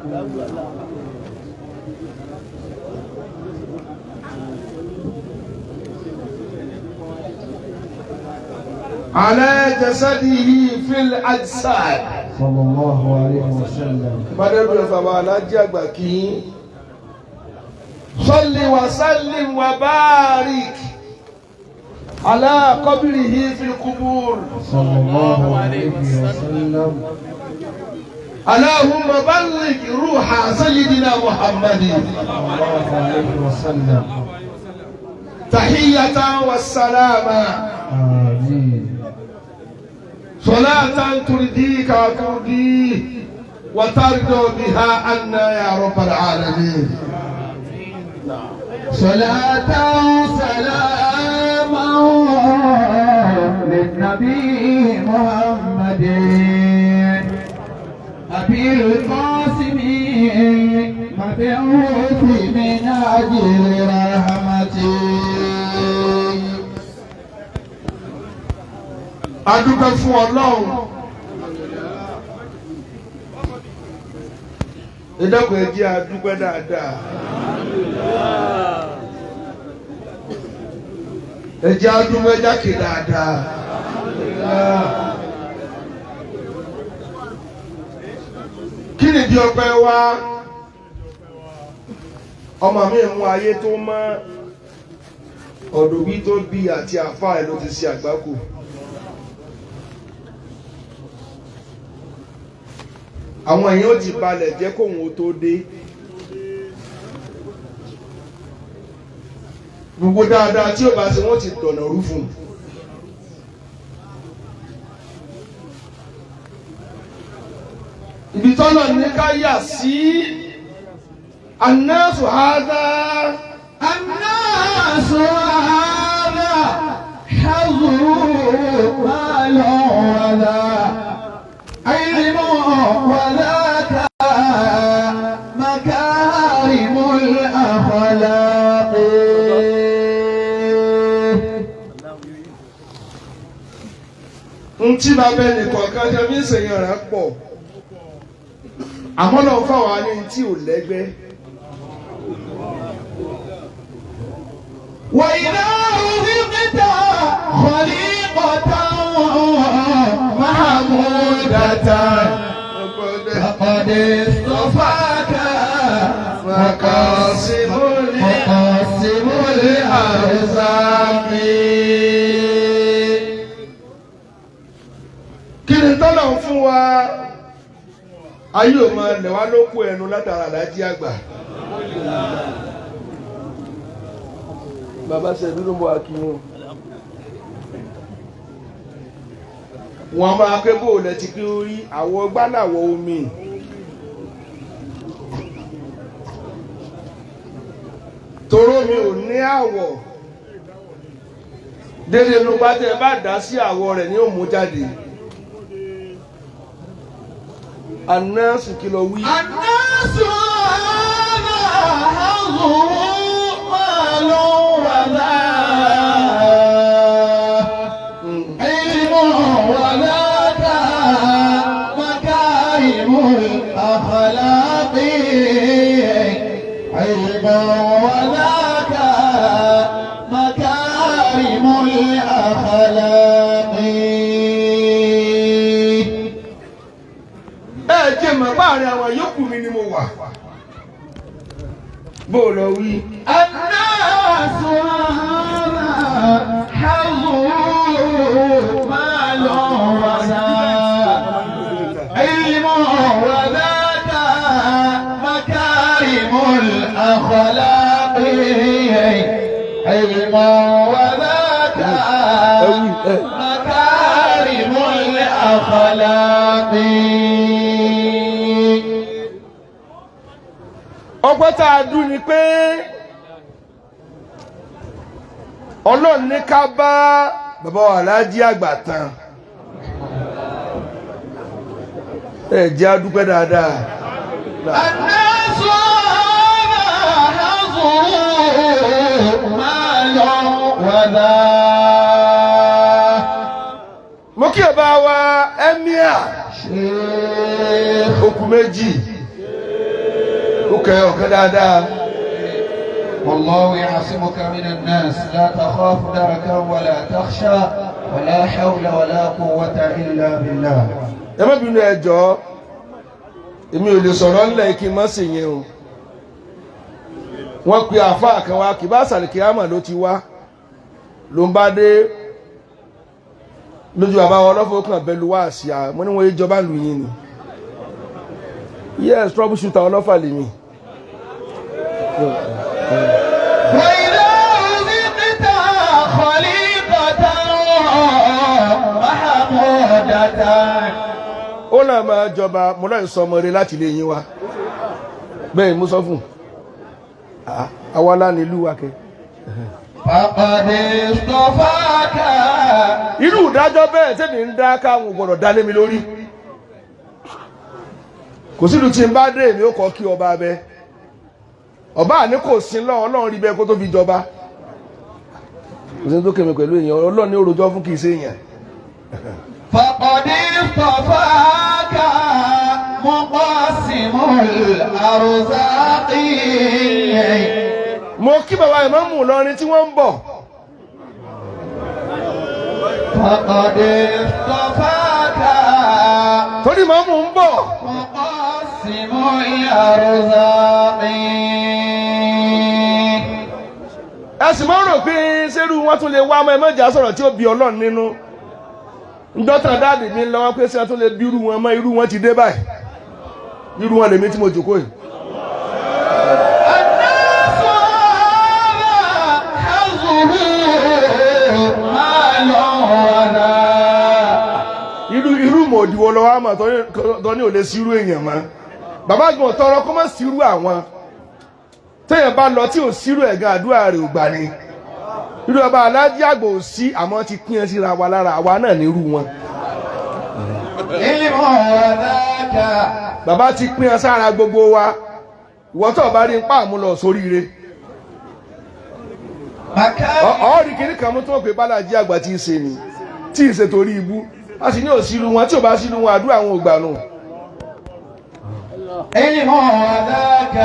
على جسده في الأجساد صلى الله عليه وسلم. بدل فما جاكباكي صل وسلم وبارك على قبره في القبور صلى الله عليه وسلم. اللهم بلغ روح سيدنا محمد صلى الله عليه وسلم. تحية والسلامة آمين. صلاة ترضيك وترضيه وترضى بها عنا يا رب العالمين. صلاة وسلاما للنبي محمد أبي القاسم مبعوث من أجل رحمتي. adúpẹ́ fún Ọlọ́run ìdọ́kùn ẹjí adúpẹ́ dáadáa ẹjí adúpẹ́ jákè dáadáa kí ni di ọpẹ́ wa ọmọ mi mú ayé tó mọ́ ọ̀dọ̀ bí tó bí àti àfáà ẹ̀ ló ti ṣe àgbákò. àwọn èèyàn ó ti balẹ̀ jẹ́ kóhun ó tó dé gbogbo dáadáa tí ó bá ṣe wọ́n ti dọ̀nà rú fún un. ibi tọ́lọ̀ ní ká yà sí annasu hadha حظه مال ولا علم وذاك مكارم الأخلاق. ntí bàbá ẹnì kọ̀ọ̀kan jẹ́ mí sèyàn rẹ̀ pọ̀ àmọ́ náà fáwọn á ní tí ò lẹ́gbẹ́. وإذا رزقت خليقة محمودة فقد اصطفاك مقاسم الأرزاق. kí ni tọ́lọ̀ ń fún wa ayé ò máa lẹ̀ wá lóko ẹnu látara àdájí àgbà. bàbá ṣẹ̀dú ló ń bọ̀ akínyìn wọn máa pé bó lẹ ti pé orí àwọ̀ gbálàwọ̀ omi toró mi ò ní àwọ̀ dédé ló bá tẹ bá dá sí àwọ̀ rẹ̀ ní òmú jáde. Anásù kìlọ̀ wí. Anásù àlọ́ màlúù wàlá. Ilmu wàlá ká makarimu akhlaqi. وذاك مكارم الأخلاق. ẹ jẹ́ mọ̀ láàrin àwọn yòókù mi ni mo wà. bó o lọ wí. الناس هذا حظه مال وزاد علم وذاك مكارم الأخلاق. علم وذاك مكارم الأخلاق. ọgbọ́n tá a dún ni pé ọlọ́run ní ká bá bàbá wa Alhaji àgbà tán. ẹ jẹ́ a dúpẹ́ dáadáa. الناس هذا حظه مال وذاك. mo kí ọba wa emir okù méjì ó kẹ ọ̀kan dáadáa. والله يعصمك من الناس لا تخاف دركا ولا تخشى ولا حول ولا قوة إلا بالله. ẹ má bínú ẹ jọ̀ọ́ èmi ò lè sọ̀rọ̀ ńlẹ̀ kí n má sì yẹn o. wọ́n pe àáfàá kan wá kì bá sàlìkì àmà ló ti wá ló ń bá dé lójú àbáwọ̀ ọlọ́fọ̀ kan bẹ́lú wá àṣìá mo ní wọ́n yé jọba lù yín ni. yes troubleshooter ọlọ́fà lèmi. وإذا أذقت خليقة محمودة. ó náà máa jọba mo náà sọ ọmọ rẹ láti lè yín wa bẹ́ẹ̀ mo sọ fún àwa lá nílùú wa kẹ. فقد اصطفاك. irú ìdájọ́ bẹ́ẹ̀ tẹ́mi ń dá káwọn gbọ́dọ̀ dá lé mi lórí. kò sílùú tí n bá dé èmi ó kọ́ kí ọba abẹ ọba àní kò sí lọ́wọ́ ọlọ́run rí bẹ́ẹ̀ kó tó fi jọba. kò sí tó kèmí pẹ̀lú èèyàn ọlọ́run ní òròjọ́ fún kì í ṣe èèyàn. فقد اصطفاك مقاسم الأرزاق. mo kí bàbá ìmáàmù Ìlọrin tí wọ́n ń bọ̀. فقد اصطفاك torí ìmáàmù ń bọ̀. مقاسم الأرزاق. ẹ sì máa ń rò pé sẹ́rù wọn tún lè wá ọmọ ẹ mọ́jà sọ̀rọ̀ tí ó bí ọlọ́run nínú. njọ́tàn dáàdì mi lọ́wọ́ pé sẹ́rù tún lè bí irú wọn mọ́ irú wọn ti dé báyìí. irú wọn lèmi tí mo jòkó yìí. الناس هذا حظه مال وذاك. irú mòdìwọ́ lọ́wọ́ àmọ́ tó ní ò lè sírú èèyàn mọ́. bàbá gbọ́n tọrọ kó má sírú àwọn. téèyàn bá lọ tí ò sírú ẹ̀gán àdúrà rẹ̀ ò gbà ni. irú ọba Alhaji àgbà ò sí àmọ́ ti pín ẹ síra wa lára àwa náà nírú wọn. علم وذاك. bàbá ti pín ẹ sára gbogbo wa ìwọ tó bá rí ń pa àmúlọ sóríire. ọ̀ọ́rì kìíní kan mú tó pé Bálàjí àgbà tí ń ṣe ni tí ì ṣe torí ibú a sì ní òsínú wọn tí ò bá sínú wọn àdúrà àwọn ògbà nù. علم وذاك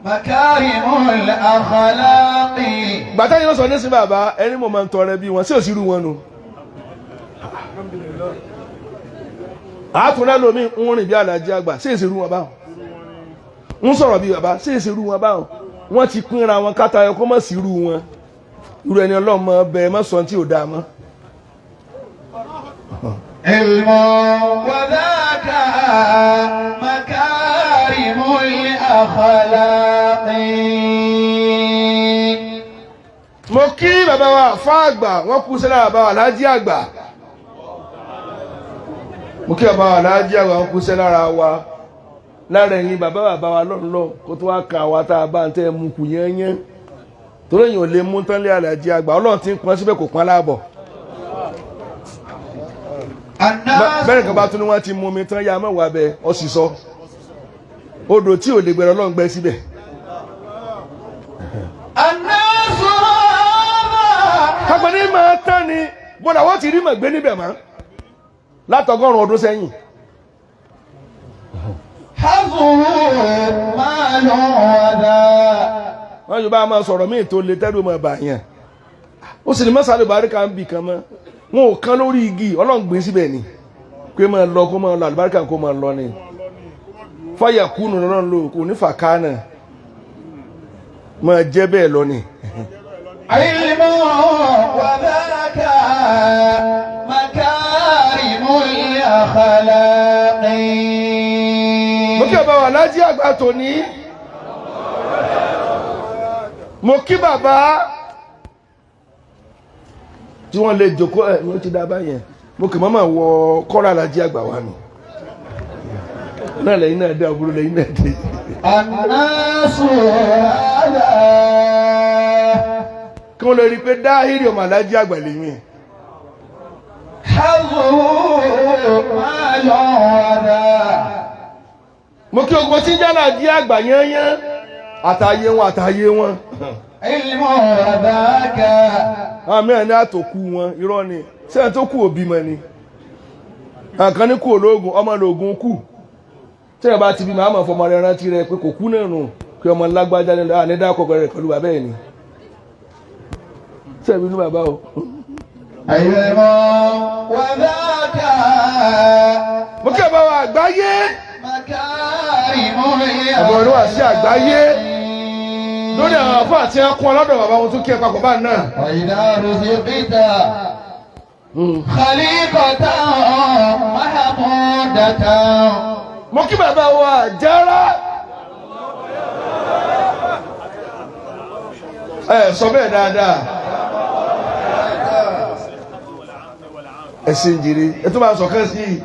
مكارم الأخلاق. gbàtà yìí wọ́n sọ ní sí bàbá ẹni mo máa ń tọrẹ bí wọn sí òsínú wọn nù. àtúnrẹ́ lomi ń rìn bí Alhaji àgbà sí ìṣerú wọn báwọn ń sọ̀rọ̀ bí bàbá sí ìṣerú wọn báwọn wọ́n ti pínra wọn káta ẹ̀ kó mọ̀ sí irú wọn irú ẹni ọlọ́mọ bẹ́ẹ̀ mọ̀ sọ tí ò dáa mọ́. علم وذاك مكارم الأخلاق. mo kí bàbá wa fáàgbà wọ́n kú sílẹ̀ bàbá wa Alhaji àgbà mo kí bàbá wa Alhaji àgbà wọ́n kú sílẹ̀ lára wa lára ẹ̀yìn bàbá wa lọ́nlọ́ kó tó wá kan àwa tá a bá ń tẹ́ mú kù yẹ́nyẹ́ torí èèyàn ò lè mú tán lé Alhaji àgbà ọlọ́run ti ń pọn síbẹ̀ kò pọn láàbọ̀. bẹ́ẹ̀ kan bá tún ní wọ́n ti mú mi tán ya mọ́ wà bẹ́ẹ̀ ọ sì sọ odò tí ò lè gbẹ̀rẹ̀ ọlọ́run gbẹ síbẹ̀. الناس kápẹ́ ní máa tán ni bọ́dà wọ́n ti rí mọ̀ gbé níbẹ̀ mọ́ látọgọ́rùn ọdún sẹ́yìn. حظه مال وذاك. wọ́n yóò bá máa sọ̀rọ̀ míì tó lè tẹ́lú ọmọ ẹ̀bà yẹn ó sì ní mọ́sálù bàríkà ń bì kan mọ́ wọn ò kán lórí igi ọlọ́run gbé síbẹ̀ ni pé máa lọ kó máa lọ àlùbáríkà kó máa lọ ni fáyà kúnnù lọ́rùn lò kò ní fàkánà máa jẹ́ bẹ́ẹ̀ lọ ni. علم وذاك مكارم الأخلاق. mo kí bàbá wa Lájí àgbà tòní mo kí bàbá tí wọ́n lè jòkó ẹ̀ ní ó ti dá báyẹn mo kì mọ́mọ́ wọ kọ́ra Lájí àgbà wa nù náà lẹ́yìn náà dé àbúrò lẹ́yìn náà dé. الناس هذا kí wọ́n lè rí i pé dáhìrì ọmọ Lájí àgbà lẹ́yìn. حظه ما يعدى. mo kí ogun tí ń jẹ́ Lájí àgbà yányán àtàyé wọn àtàyé wọn. علم وذاك. àmì ẹ̀ ní àtòkù wọn irọ́ ni sẹ́yìn tó kú òbí mọ́ ni àkàn ní kú ológun ọmọ lóògùn kù tẹ́yìn bá ti bí màá mọ̀ fọmọ rẹ̀ rántí rẹ̀ pé kò kú náà nù pé ọmọ lágbájá ní ànídá kọ̀ọ̀kan rẹ̀ pẹ̀lú bàbá ẹ̀ ni sẹ́yìn bí inú bàbá o. علم وذاك mo kí ẹ bá wa àgbáyé مكارم àbọ̀ ní wà sí àgbáyé lórí àwọn àfọ àti ẹkún ọlọ́dọ̀ bàbá wọn tún kí ẹ papọ̀ bá náà. وإذا رزقت خليقة محمودة. mo kí bàbá wa Àjàrà ẹ sọ bẹ́ẹ̀ dáadáa ẹ ṣe ń jèrè ẹ tó bá sọ kẹ́ sí i.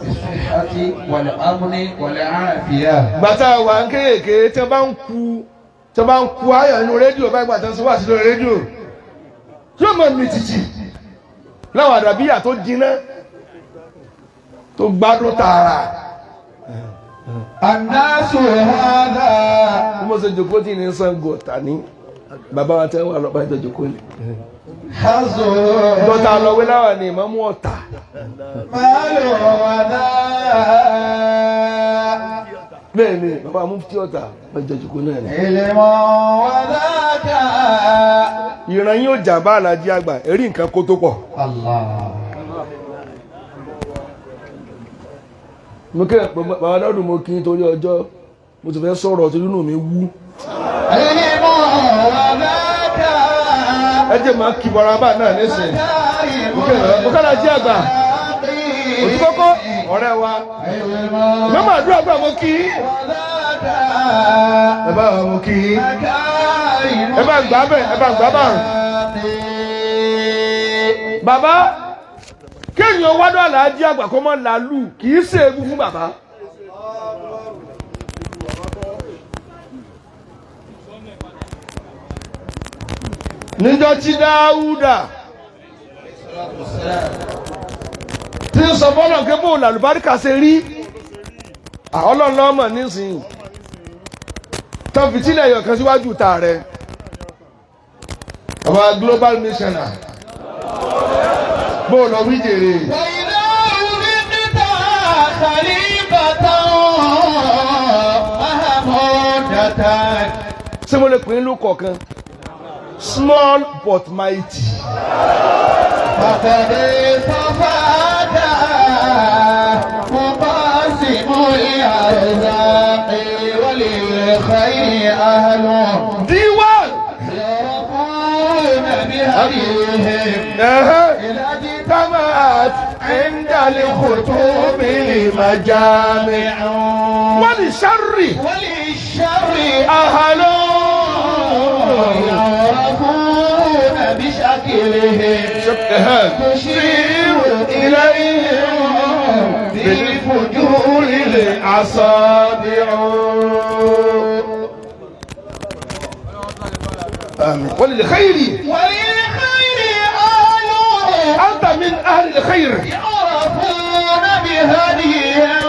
بالصحة والأمن والعافية. gbàtà wà ń kéèké tí wọ́n bá ń ku ayọ̀ inú rédíò bá gbàtà ń sọ wá sí lórí rédíò tí ó mọ̀ ní títì láwọn àdàbíyà tó jiná tó gbádùn tààrà. الناس هذا bí mo ṣe jòkó tí ní Ṣàngó tani bàbá wa tẹ́ wà lọ́pàá ìjọ jòkó ni. حظه dọ́tà lọ́wọ́ láwà ní Ìmámù Ọ̀tà. مال وذا. bẹ́ẹ̀ ni bàbá Mufti Ọ̀tà ìjọ jòkó náà ni. علم وذاك. ìran yóò jàmbá Àlàjí àgbà èrí nǹkan kó tó pọ̀. الله. mo kí bàbá lọ́dún mo kí torí ọjọ́ mo ti fẹ́ sọ̀rọ̀ torí inú mi wú. علم وذاك ẹ jẹ́ máa kí bọ̀rọ̀ abá náà nísìnyí. mo kí Àlàjí àgbà òtún kọ́kọ́ ọ̀rẹ́ wa mẹ́mọ̀ àdúrà gbà mo kí ẹ bá wa mo kí ẹ bá gbà bẹ́ẹ̀ ẹ bá gbà bá rùn. bàbá kéèyàn wádọ́ Àlàjí àgbà kó mọ́ làálù kì í ṣe ewu fún bàbá. níjọ́ tí Dáúdà tí ń sọ fọ́nà pé bóòlù àlùbáríkà ṣe rí Ọlọ́run lọ́mọ nísìnyí tán fìtílẹ̀ ẹ̀yọ̀ kan síwájú ta rẹ̀ àwọn global missioner bóòlù wíjèrè. وإذا رزقت خليقة محمودة. ṣé mo lè pè é lóko kan small but mighty. فقد صفاك مقاسم الأرزاق وللخير أهل díwọ̀n. يرقون بهديهم إذا اجتمعت عند الخطوب المجامع وللشر وللشر أهل يعرفون بشكلهم تشير إليهم بالفجور الأصابع. آمين. وللخير وللخير أهل أنت من أهل الخير. يعرفون بهديهم.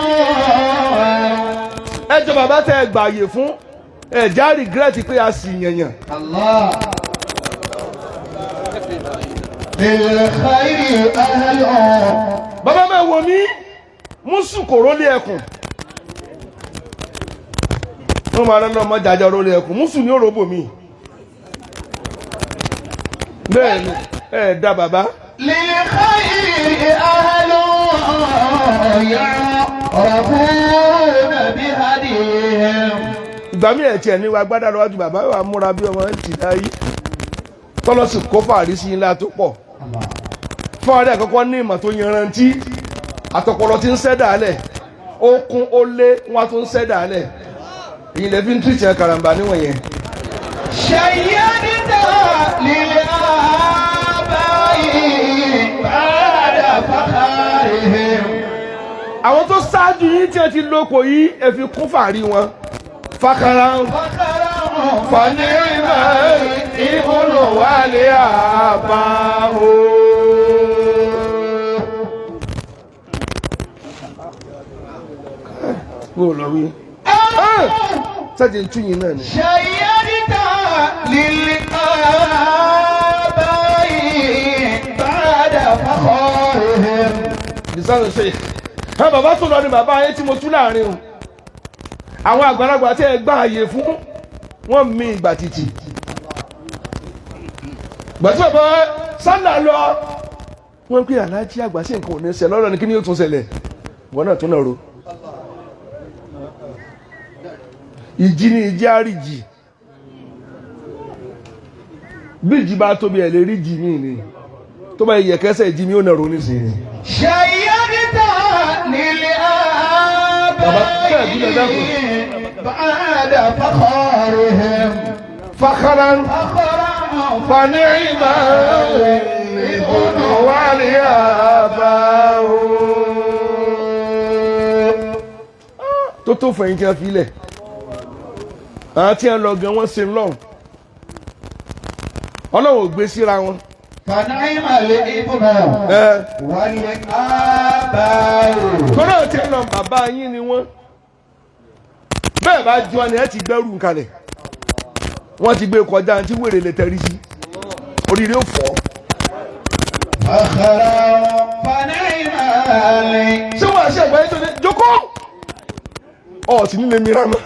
ẹ jọ bàbá tẹ ẹ gbààyè fún ẹ já regret pé a sì yànyàn. الله للخير أهل. bàbá máa wò mí mú sùkòrò lé ẹkùn wọ́n máa lọ́nà ọmọ jàjà orí ẹkùn mùsùlùmí òròbò mi bẹ́ẹ̀ ni dá bàbá. للخير أهل يعرفون بهديهم. ìgbà mi ẹ̀ tiẹ̀ ní wa gbádà lọ́wọ́ ju bàbá wa múra bí ọmọ ẹ̀ ti dáyé tọ́lọ́sì kó fàárí sí ńlá tó pọ̀ fún ọdẹ àkọ́kọ́ ní ìmọ̀ tó yanrantí àtọpọlọ tí ń ṣẹ́dá alẹ̀ ó kún ó lé wọn tó ń ṣẹ́dá alẹ̀ èyí lè fi ń tìrìtì ẹ̀ karambà níwọ̀n yẹn. شيدت للآباء بعد فخارهم. àwọn tó ṣáájú yín tí wọ́n ti lóko yìí ẹ fi kún fàárí wọn fàkàrà fanirima ibùdó wálé àbáwò. wọ́n ò lọ wí. sẹ́jì ń tún yín náà ni. شيدت للآباء بعد فخارهم. bisanu ṣe ẹ bàbá tó lọ ni bàbá yẹn tí mo tú láàrin o àwọn àgbàlagbà tí ẹ gbá àyè fún wọn mi ìgbà títì gbàtí bàbá sálà lọ wọn pé aláàjì àgbà sí nǹkan ò ní ṣe lọ́rọ̀ ni kí ni yóò tún ṣẹlẹ̀ wọn náà tún náà ro ìjì ni ìjì àríjì bí ìjì bá tóbi ẹ̀ lè rí jì mí ni tó bá yẹ kẹsẹ̀ ìjì mi ó náà ro nísìnyí. شيدت للآباء بعد فخارهم. فخرا فنعما ابن والياباه tó fẹ̀yìn tí a fi lẹ̀ àwọn tí a lọ gan wọ́n ṣe lọ́hùn ọlọ́run ò gbé síra wọn. فنعم الابن والآباء. tọ́lá tí a lọ bàbá yín ni wọ́n bẹ́ẹ̀ bá jọ ni ẹ ti gbẹ́rù kalẹ̀ wọ́n ti gbé kọjá tí wèrè lè tẹ̀rí sí oríire ó fọ́. ṣé wàá ṣe àgbáyé tó ní jókòó ọ̀ sí nílé mìíràn mọ́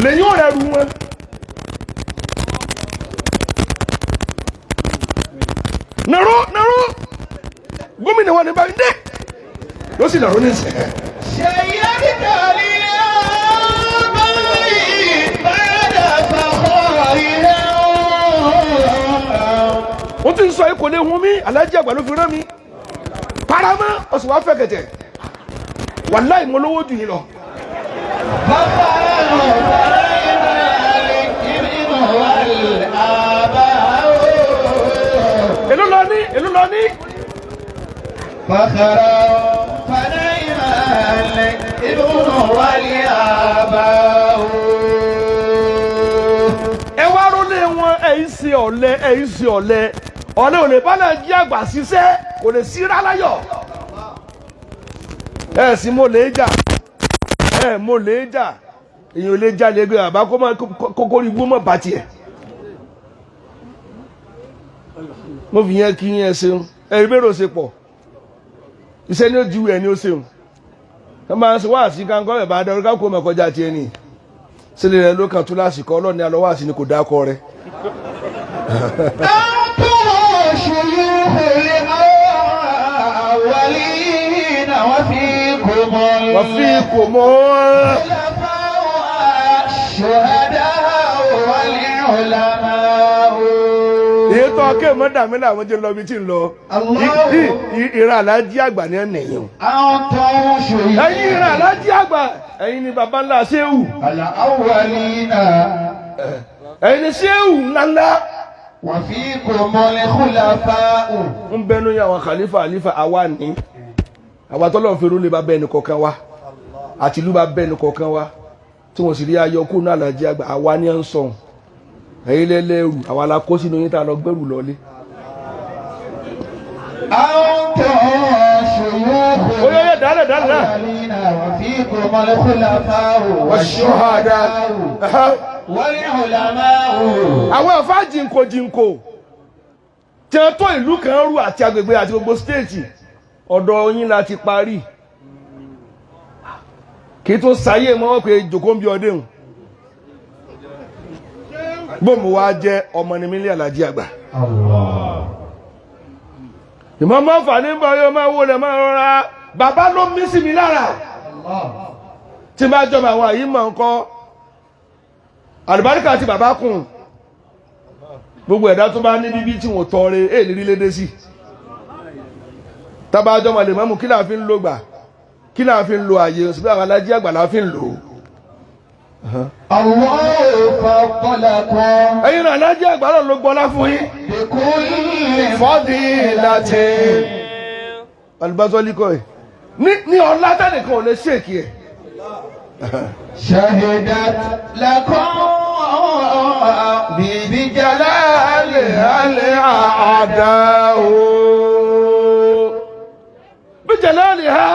lẹ́yìn ọ̀rẹ́ ru wọn. nàró gómìnà wa ní báyìí dé ló sì nàró ní ìsẹ̀. ṣe yẹ kí kàlí wọ́n ti ń sọ ikò lè hun mí alájí àgbà ló fi rán mi paramá ọ̀sùn wá fẹ́ kẹ̀tẹ̀ wàláì mo lówó jù yín lọ. èló lọ ní. فخرا فنعم الابن والآباء. ẹ wá rólé wọn ẹ̀yin ṣe ọ̀lẹ ò lè bá náà jí àgbà ṣiṣẹ́ kò lè sí ráláyọ̀ ẹ sì mo lè jà èyàn ò lè jà lẹ́gbẹ̀ẹ́ àbá kókó rí gbọ́mọ̀ bá tiẹ̀ mo fi yẹn kí yẹn ṣeun ẹ̀rí bẹ́rẹ̀ ò ṣe pọ̀ iṣẹ́ ní ojú ẹ̀ ní ó ṣeun ẹ máa ń ṣe wá sí káńkọ́ ẹ̀ bá dẹrù ká kó mẹ́kọjá tiẹ̀ ni sílẹ̀ rẹ̀ ló kàn tún lásìkò ọlọ́ọ̀ni alọ́wọ́ sí ni kò dákọ rẹ̀. شيوخ الأولين وفيكم الخلفاء الشهداء والعلماء. èyí tó ọkẹ́ mọ́dàmí làwọn jẹ́ lọ bí tí ń lọ ìran alájí àgbà ní ẹ̀nìyàn ẹ̀yin ìran alájí àgbà ẹ̀yin ni baba ńlá ṣéwù ẹ̀yin ni ṣéwù ńláńlá. وفيكم الخلفاء. ń bẹnu yà wọn khalifa àwa ní àwa tọ́lọ̀ fèrú lè bá bẹ́ẹ̀ ní kọ̀ọ̀kan wa àti ìlú bá bẹ́ẹ̀ ní kọ̀ọ̀kan wa tí wọ́n sì rí ayọ̀kú náà alájí àgbà àwa ní ẹ̀ ń sọ̀hún ẹ̀yin lẹ́lẹ́rù àwọn alákó sínú yín tá a lọ gbẹ́rù lọlé. ó yẹ dálẹ̀ وفيكم الخلفاء والشهداء والعلماء. àwọn ẹ̀fà jìnkò tí wọ́n tó ìlú kan rú àti agbègbè àti gbogbo stéètì ọ̀dọ̀ yín la ti parí kì í tún sáyé mọ́ pé jòkó ń bí ọdẹ hùn bóòmù wa jẹ́ ọmọ ní mílíọ̀nù Aláàjì àgbà ìmọ̀ máa fà ní bá yóò máa wó rẹ̀ máa rọra bàbá ló mí sí mi lára tí bá jọmọ àwọn àyí mọ̀ nǹkan àlùbáríkà tí bàbá kùn gbogbo ẹ̀dá tó bá ní bíbí tí wọ́n tọrẹ èlì rí lédè sí tábà jọmọ lè mọ́mú kí láà fi ń lò gbà kí láà fi ń lo àyè òsìbí àwọn Aláàjì àgbà láà fi ń lò ẹ̀yin náà Aláàjì àgbà ló gbọ́lá fún yín fọ́dí láti alùbásọ́líkọ̀ ẹ̀ ní ọlá tẹ́nìkan ò lè ṣèkì ẹ̀ شهدت لكم بجلالها الأعداء بجلالها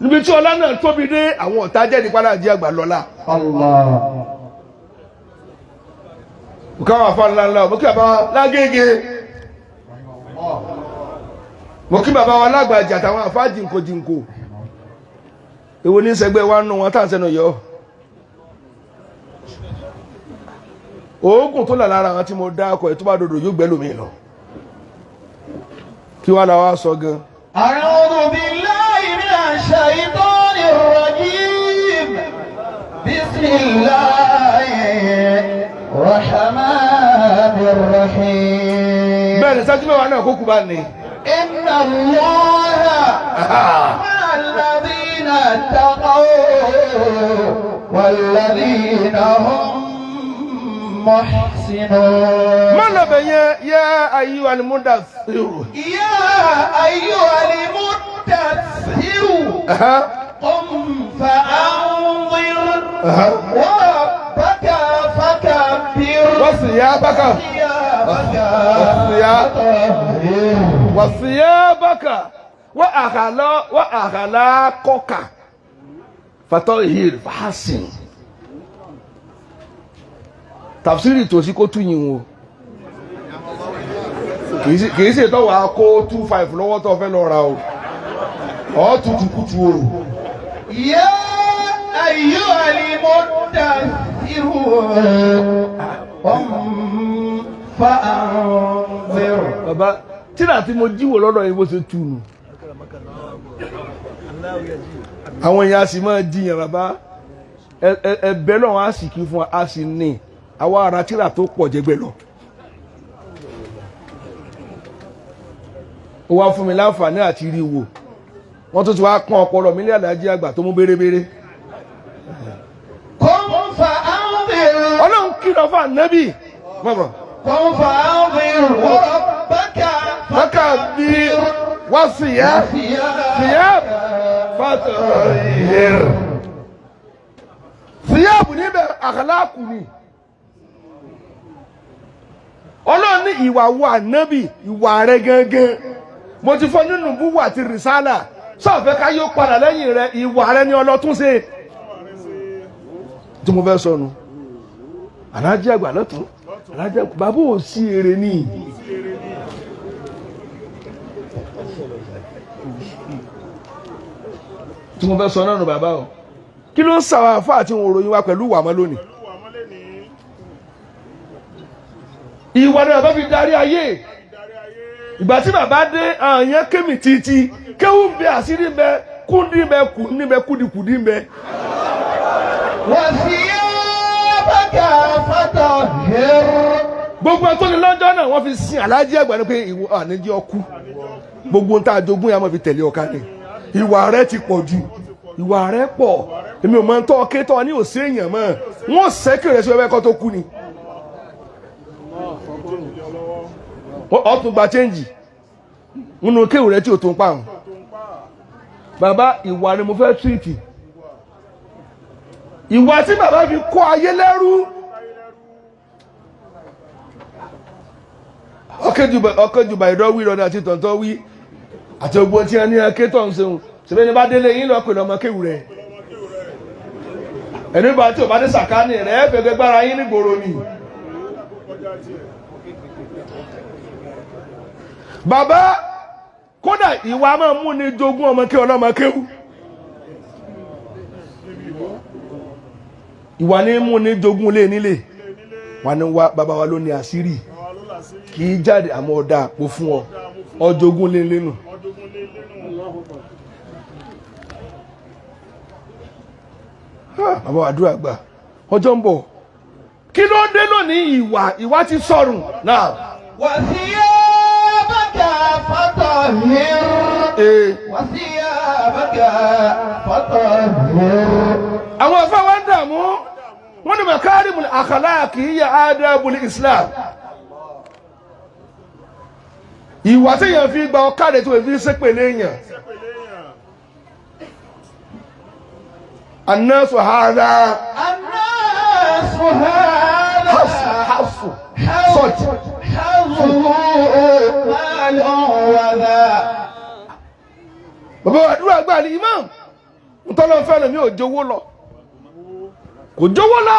níbi tí ọlá náà tóbi dé àwọn ọ̀tá jẹ́ nípa Aláàjì àgbà lọ́lá. Allah. Káwọn afánilá mo kí bàbá Lágége mo kí bàbá wa Lágbàjì àtàwọn àfá jìnkò èwo ní sẹgbẹ́ wa nù wọn tàn sẹ́nu yọ oògùn tó là lára àwọn tí mo dá ọkọ̀ ètò bá dòdò yóò gbẹ́ lómi lọ kí wá la wá sọ gan. A'udhu billahi minash shaitanir rajim. Bismillahir rahmanir rahim. Bẹ́ẹ̀ ni sájú mẹ́wàá náà kókù bá ní. Inna Allaha ma'al ladhina taqaw wal ladhina hum muhsinun. Mọ́nà bẹ̀yẹn yá ayyuhal mudaththir. Ya ayyuhal mudaththir. قم فأنظر وربك فكبر وثيابك وأخلاقك فطهر فحسن. Tafsiri tó sí kó túyìn o kìí ṣe tó wà kó 25 lọ́wọ́ tó fẹ́ lọ ra o ọ́ tutù kútù o. يا أيها المدثر قم فأنظر. Bàbá tíra tí mo jíwò lọ́dọ̀ yìí bó ṣe tú nù àwọn èèyàn sì máa jiyàn bàbá ẹ̀bẹ̀ náà á sì kí fún a sì ní àwọn ará tíra tó pọ̀ jẹgbẹ́ lọ. Ó wá fún mi láǹfààní àti rí wò wọ́n tún ti wá pọ́n ọpọlọ mi ní Aláàjì àgbà tó mú bérebére. قم فأنظر. Ọlọ́run kìlọ̀ fún ànábì mọ̀mọ́. قم فأنظر وربك فكبر وثياب فطهر. Thiyab níbẹ̀ àkàlákù ni. Ọlọ́run ní ìwà wo ànábì ìwà rẹ̀ gangan mo ti fọ́ nínú búwà àti rìsálà sọ́ọ̀fẹ́ ká yóò padà lẹ́yìn rẹ̀ ìwà rẹ̀ ni ọlọ́tún ṣe tí mo fẹ́ sọnù. Aláàjì àgbà lọ́tún Aláàjì àgbà bàbá ò sí èrè ní tí mo fẹ́ sọ náà nù bàbá o kí ló ń sàwọn àfáà àti òun ròyìn wa pẹ̀lú ìwà mọ́ lónìí. Ìwà ni bàbá fi darí ayé ìgbà tí bàbá dé àyàn kémì títí kéwù ń bẹ àṣírí ń bẹ kúndí ń bẹ kùdí ń bẹ kúdìkùdí ń bẹ. وثيابك فطهر. Gbogbo ẹ̀tọ́ ni lọ́jọ́ náà wọ́n fi sin Aláàjì àgbà ní pé ìwọ àníjẹ́ ọkú gbogbo nta àjogún yà máa fi tẹ̀lé ọ̀ká ni ìwà rẹ̀ ti pọ̀ jù ìwà rẹ̀ pọ̀ èmi ò mọ̀ ń tọ́ ọkẹ́ tọ́ ní òsè èèyàn mọ́ wọ́n sẹ́kẹ̀rẹ̀ sí ẹgbẹ́ kan tó kú ni. Ọ̀tún gba chẹ́ǹjì nínú kéwù rẹ̀ tí ò tó ń pa àwọn. Bàbá ìwà ni mo fẹ́ tírìtì ìwà tí bàbá fi kó ayé lẹ́rú ọkẹ́jùbà ìdọ́ wí lọ́dọ̀ àti tọ̀ntọ́ wí àti ogbó tí a ní akétọ̀ ń seun ṣẹlẹ̀ ní bá délé yín lọ pẹ̀lú ọmọ kéwù rẹ̀ ẹni bá tí ò bá dé sàkánì rẹ̀ fẹ́gbẹ́ gbára yín ní gbòòrò ni. Bàbá kódà ìwà máa mú ni jogún ọmọ kí ọlọ́mọ kéwù ìwà ní mú ní jogún lé nílé wà ní wá bàbá wa ló ní àṣírí kì í jáde àmọ́ ọ̀dà àpò fún ọ ọjogún lé lẹ́nu. bàbá wa àdúrà gbà ọjọ́ ń bọ̀ kí ló dé lónìí ìwà ti sọ̀rùn náà. وثيابك فطهر وثيابك فطهر. àwọn afẹ́ wa ń dààmú wọ́n ní makarimul akhlaq hiya adabul islam. ìwà tí èèyàn fi gba ọ̀kadà tó fi ṣépè léèyàn. الناس هذا الناس هذا حص حظ مال وذا. bàbá àdúrà gbà ní imam ntọ́lọ́ fẹ́ràn mi ò jówó lọ kò jówó lọ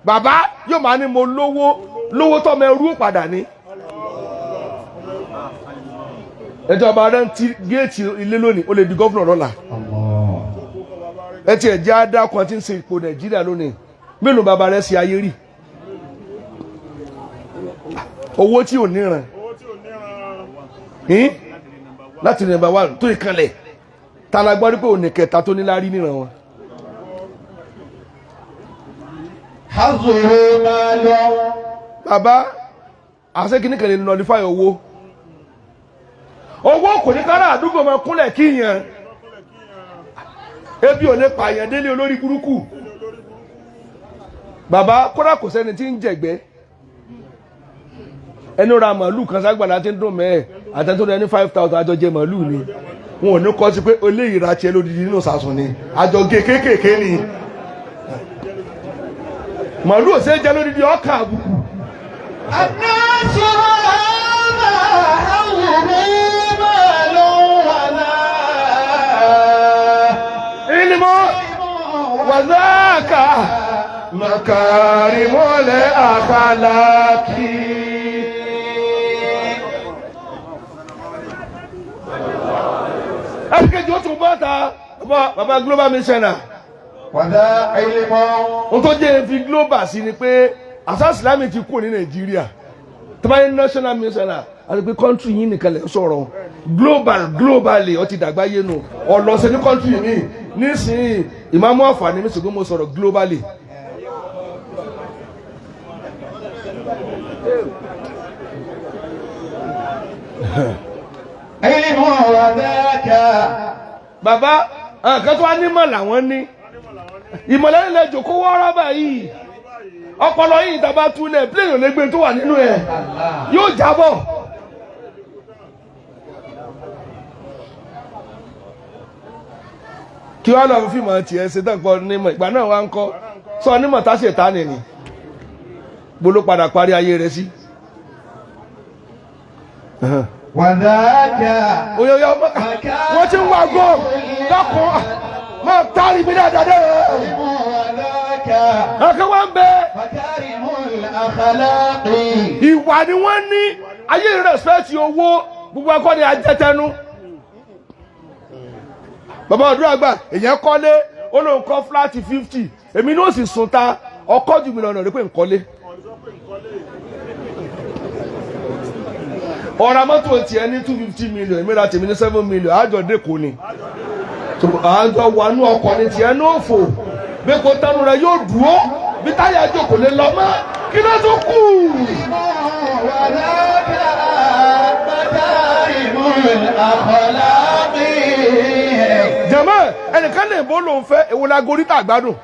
bàbá yóò máa ní mo lówó tọ́ mọ ẹrú padà ní. ìjọba rẹ̀ ń ti géètì ilé lónìí ó lè di gọ́fúnà lọ́la. ẹ tiẹ̀ jẹ́ adákan tí ń ṣe ipò nàìjíríà lónìí mélòó bàbá rẹ̀ ṣe ayé rí owó tí ò níran láti nọ́mbà 1 tó ìkànlẹ̀ tálágbá rí pé òní kẹta tó níláárí níran wọn. bàbá àṣekínní kan lè nọlifáì owó kò ní kára àdúgbò máa kúnlẹ̀ kíyàn ebi ò lè pààyàn délé olórí burúkú bàbá kódà kò sẹ́ni tí ń jẹ̀gbẹ́ ẹni ra màálù kan ságbàlá tí ń dùn mẹ́ẹ̀ àtẹ́tọ́ rẹ ní 5,000 àjọ jẹ màálù ni wọn ò ní kọ́ sí pé eléyìí ra tiẹ̀ lódìdí nínú sàsùn ni àjọ gé kéékèèké ni màálù ò sẹ́ jẹ́ lódìdí ọkà àbùkù. وذاك مكارم الأخلاق. ẹ̀kejì ó tún bọ́ ta bàbá global missioner. wàdà ìlímọ̀. ohun tó jẹ́ fi global sí ni pé àṣà ìsìlámì ti kú ní nàìjíríà tó bá yẹ national missioner àti pé country yìí nìkan lè sọ̀rọ̀ globally ó ti dàgbà yé nu ọ̀lọ́sẹ̀ ní country mi nísìnyí ìmáàmù àǹfààní mi ṣùgbọ́n mo sọ̀rọ̀ globally. bàbá nǹkan tó wá nímọ̀ làwọn ní ìmọ̀lẹ́yìn lè jòkó wọ́ọ́rọ́ báyìí ọpọlọ yìí tàbá túlẹ̀ plane ò lè gbé tó wà nínú ẹ̀ yóò jábọ̀. kí wọ́n lọ fíìmù àti ẹ̀ ṣe tán kọ́ nímọ̀ ìgbà náà wá ń kọ́ sọ nímọ̀ tá ṣe tá nìní gbolo padà parí ayé rẹ̀ sí. wàdáàkà oyè wọ́n ti ń wá gbọ́ dákun máa tari mi dáadáa dé. ẹ̀ka wá ń bẹ. ìwà ni wọ́n ní ayé respect owó gbogbo ẹ̀kọ́ ni ajẹ́tẹ́nu. bàbá ọdún àgbà èèyàn kọ́lé ó lóun kọ́ fúláàtì 50 èmi ní ó sì sùn ta ọkọ́ jù mí lọ́nà rí pé nkọ́lé. ọ̀rọ̀ mọ́tò tiẹ̀ ní 250 million èmi ra tèmi ní 7 million àjọ dẹ́kọ̀ ni àjọ wà ní ọkọ̀ ní tiẹ̀ ní òfò bí kò tánu rẹ̀ yóò dúró bí táyà jókòó lè lọ mọ́ kí ló tún kù. jẹ̀mọ́ ẹnìkan lè bó lòun fẹ́ èwo la gorí tà gbádùn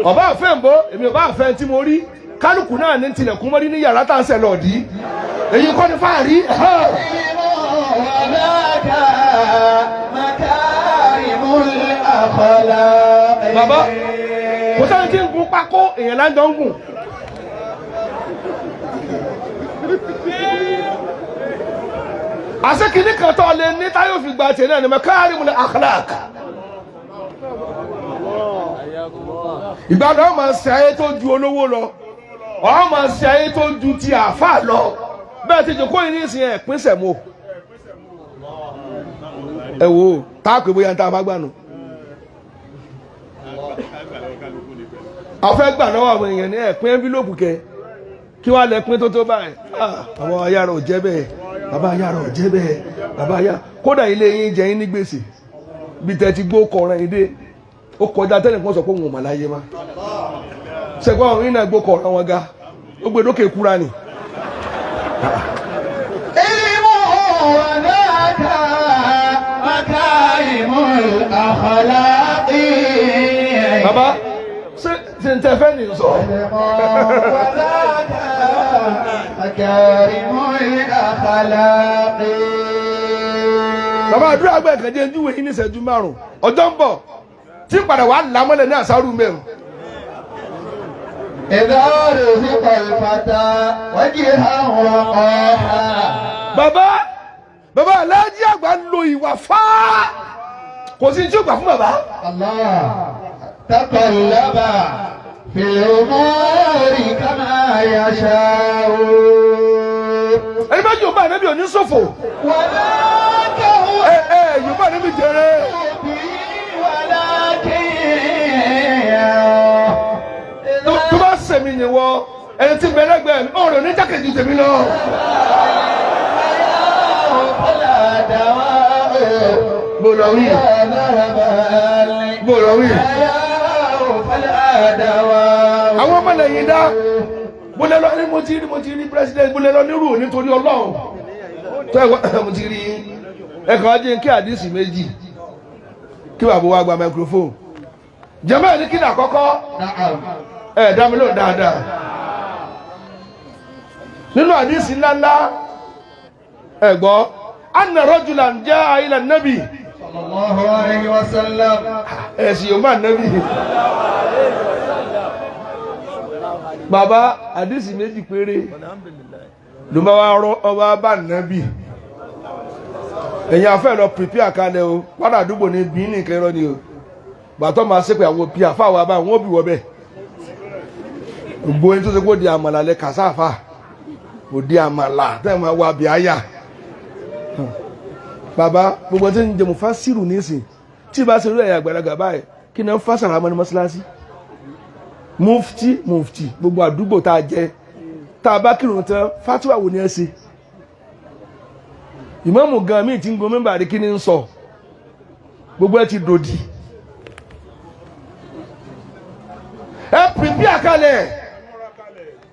ọba àfẹ́ ń bó èmi ọba àfẹ́ tí mo rí kálukú náà ní tilẹ̀kùn mọ́rí ní yàrá tá à ń sẹ̀ lọ́ọ̀dí èyí kọ́ ni fáàrí. bàbá kò sẹ́ni tí ń gun pákó èèyàn lájọ ń gùn. àṣekìní kan tó lè ní táyọ̀ fi gba tiẹ̀ náà ni makarimul akhlaq. ìgbàdàn máa ń ṣe ayé tó ju olówó lọ ọ̀hún máa ń ṣe ayé tó ju ti àáfà lọ bẹ́ẹ̀ ti jòkó yìí ní ìsìn ẹ̀ pínsẹ̀ mọ́ ẹ wo táàkì bóyá ń ta afágbánu afẹ́ gbà lọ́wọ́ àwọn èèyàn ní ẹ̀pín envelope kẹ kí wọ́n lẹ pín tó báyìí àwọn ayára ò jẹ́ bẹ́ẹ̀ bàbá ayára ò jẹ́ bẹ́ẹ̀ bàbá ayára kódà ilé yín jẹ yín ní gbèsè bí tẹ́ ti gbó kọ̀ọ̀ràn yín dé ó kọjá tẹ́lẹ̀ kí wọ́n sọ pé òun ò mà láyé má ṣẹ̀gbọ́n àwọn iná gbó kọ̀ọ̀ràn wọn ga ó gbé dókè kúra ni. Baba, ṣe ń tẹ fẹ́ ní sọ. Bàbá àdúrà àgbà ìkànjẹ́ ń júwe yín ní ìṣẹ́jú márùn-ún ọjọ́ ń bọ̀ tí padà wà lámọ́lẹ̀ ní àṣàrù mẹ́rin. ìdáàrò sípò ìfàtà wájú àwọn ọ̀hà. Bàbá Aláàjì àgbà ń lo ìwà fáá kò sí tí ó gbà fún bàbá. Allah takallaba fil umuri kama yasha'u. Ẹni bá Yorùbá níbi òní ṣòfò. Yorùbá níbi jẹrẹ. Tó bá sẹ̀mí ni wọ ẹni tí bẹ̀rẹ̀gbẹ̀ ọ̀rọ̀ ní jákèjì tèmi lọ. Bọ̀lọ̀wí. Àwọn ọmọ lẹ́yìn dá. Bọ́lẹ̀ lọ ní mo ti rí president bọ́lẹ̀ lọ nírú nítorí Ọlọ́run. Tó ẹ̀wọ́ mo ti rí ẹ̀kọ́ ajé kí àdísì méjì. Kí wà bó wá gba microphone. Jẹ́mọ́ ní kí ní àkọ́kọ́. Dá mi lóhùn dáadáa. Nínú àdísì ńláńlá ẹ̀gbọ́. Anna rajulan jaa ila nabi sallallahu alayhi wa sallam. Ẹ̀sìn yóò máa nabi. Bàbá àdísì méjì péré ló bá wá rọ ọba bá nabi. Ẹ̀yin afẹ́ lọ prepare kalẹ̀ o. Padà àdúgbò ní bí ní kẹrọ ni o. Bàtọ́ máa ṣe pé àwọn òbí àfáwà bá wọn bí wọ́ bẹ́ẹ̀. Gbogbo ẹni tó ṣe kó di àmàlà lẹ kàsáfà. Kò di àmàlà tẹ́ máa wá bí àyà. Bàbá gbogbo tí ń jẹ mú fásírù nísìn tí bá ṣe rí ẹ̀yà àgbàlagbà báyìí kí náà fásàrà mọ́ ní mọ́sálásí mufti gbogbo àdúgbò tá a jẹ tá a bá kírun tán fátíwà wò ní ẹ ṣe ìmáàmù gan míì tí ń go mẹ́mbà rí kí ní ń sọ gbogbo ẹ ti dòdì ẹ pìpì àkàlẹ̀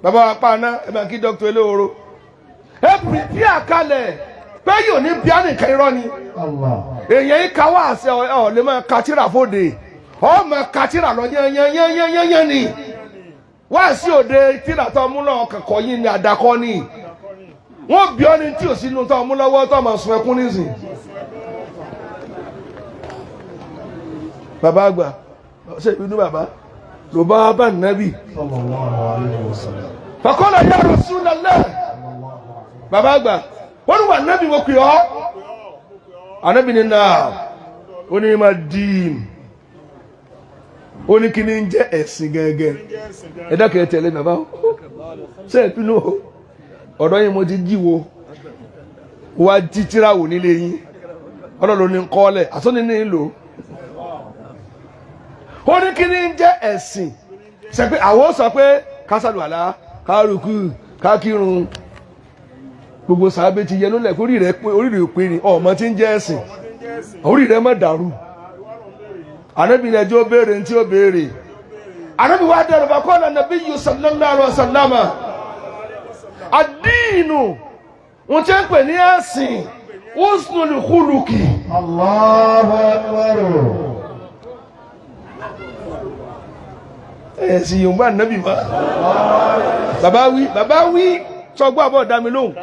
bàbá wa pa aná ẹ bá kí dókítà Elóoro ẹ pìpì àkàlẹ̀ pé yóò ní bí á nìkan irọ́ ni èèyàn yìí ká wá àṣẹ ọ̀ lè máa katira fòde ọ̀ máa katira lọ yẹnyẹnyẹnyẹnyẹn ni wá sí òde tíra tó mú lọ́wọ́ kẹ̀kọ́ yìí ni àdàkọ́ ni wọ́n bí ọ́ ní tí ò sínú tó mú lọ́wọ́ tó máa sun ẹkún nísìn. Bàbá àgbà ṣe ìbínú bàbá ló bá bá nàbì. Faqala ya Rasulullah bàbá àgbà wọ́n wà nábì wọ́n pè ọ́ anábì ní náà ó ní ma dìín ó ní kí ní jẹ́ ẹ̀sìn gẹ́gẹ́ ẹ̀dákẹ́ tẹ̀lé bàbá ṣe ìpinnu ọ̀dọ́ yìí mo ti jíwo wá jítíráwò nílé yín ọlọ́run ní kọ́ọ̀lẹ̀ àsọ́ni ní ìlò ó ní kí ní jẹ́ ẹ̀sìn ṣe pé àwọn sọ pé kásàlùwàlá kárùkù kákírun gbogbo sàábé ti yẹnu lẹ̀ orí rẹ̀ pé ní ọmọ tí ń jẹ́ ẹ̀sìn orí rẹ̀ má dàrú Ànábì ẹjọ́ béèrè tí ó béèrè Ànábì wá dẹ̀rọ̀ bá kọ́ lọ́nà bí yóò sallallahu alaihi wasallam àdínù wọ́n ti ń pè ní ẹ̀sìn husnul khuluqi. Allahu akbar. ẹ̀sìn yóò bá Ànábì wá bàbá wí sọgbọ́n àbọ̀ dá mi lóhùn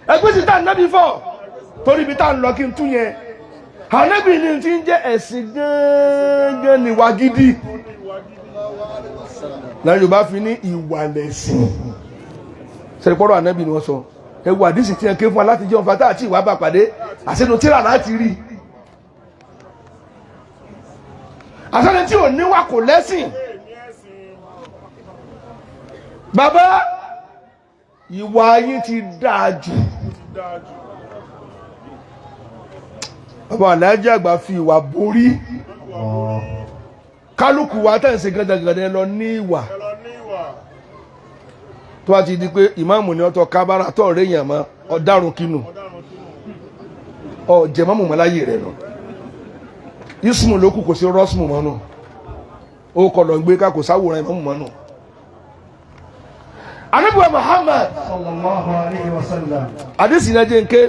ẹgbẹ́ sí tá Ànábì fọ́ torí ibi tá ń lọ kí n tún yẹn Ànábì ní ti ń jẹ́ ẹ̀sìn gángan níwà gidi láyé Yorùbá fi ní ìwà lẹ̀sìn sẹ́rìpọ́rọ̀ Ànábì ni wọ́n sọ ẹwà àdísì tí ẹ ké fún wa láti jẹun fata àti ìwà bá pàdé àṣẹnu tíra láti rí àṣẹnu tí ò níwà kò lẹ́sìn bàbá ìwà yín ti dáa jù bàbá Aláàjì àgbà fi ìwà borí kálukú wa tẹ̀ ń ṣe gẹ́gẹ́gẹ́dẹ́ lọ ní ìwà tó bá ti di pé ìmáàmù ni ọtọ kábàrà tó ọ̀rẹ́ yàn mọ́ ọ̀darùn kínú ọ̀jẹ̀ mọ́mù mọ́láyé rẹ̀ nù ismu lókù kò sí rọ́smù mọ́nù ó kọ̀ lọ gbé ká kò sáwòrán ìmáàmù mọ́nù. Ànábì wa Muhammad sallallahu alayhi wa sallam. àdìsí náà jẹ́ nké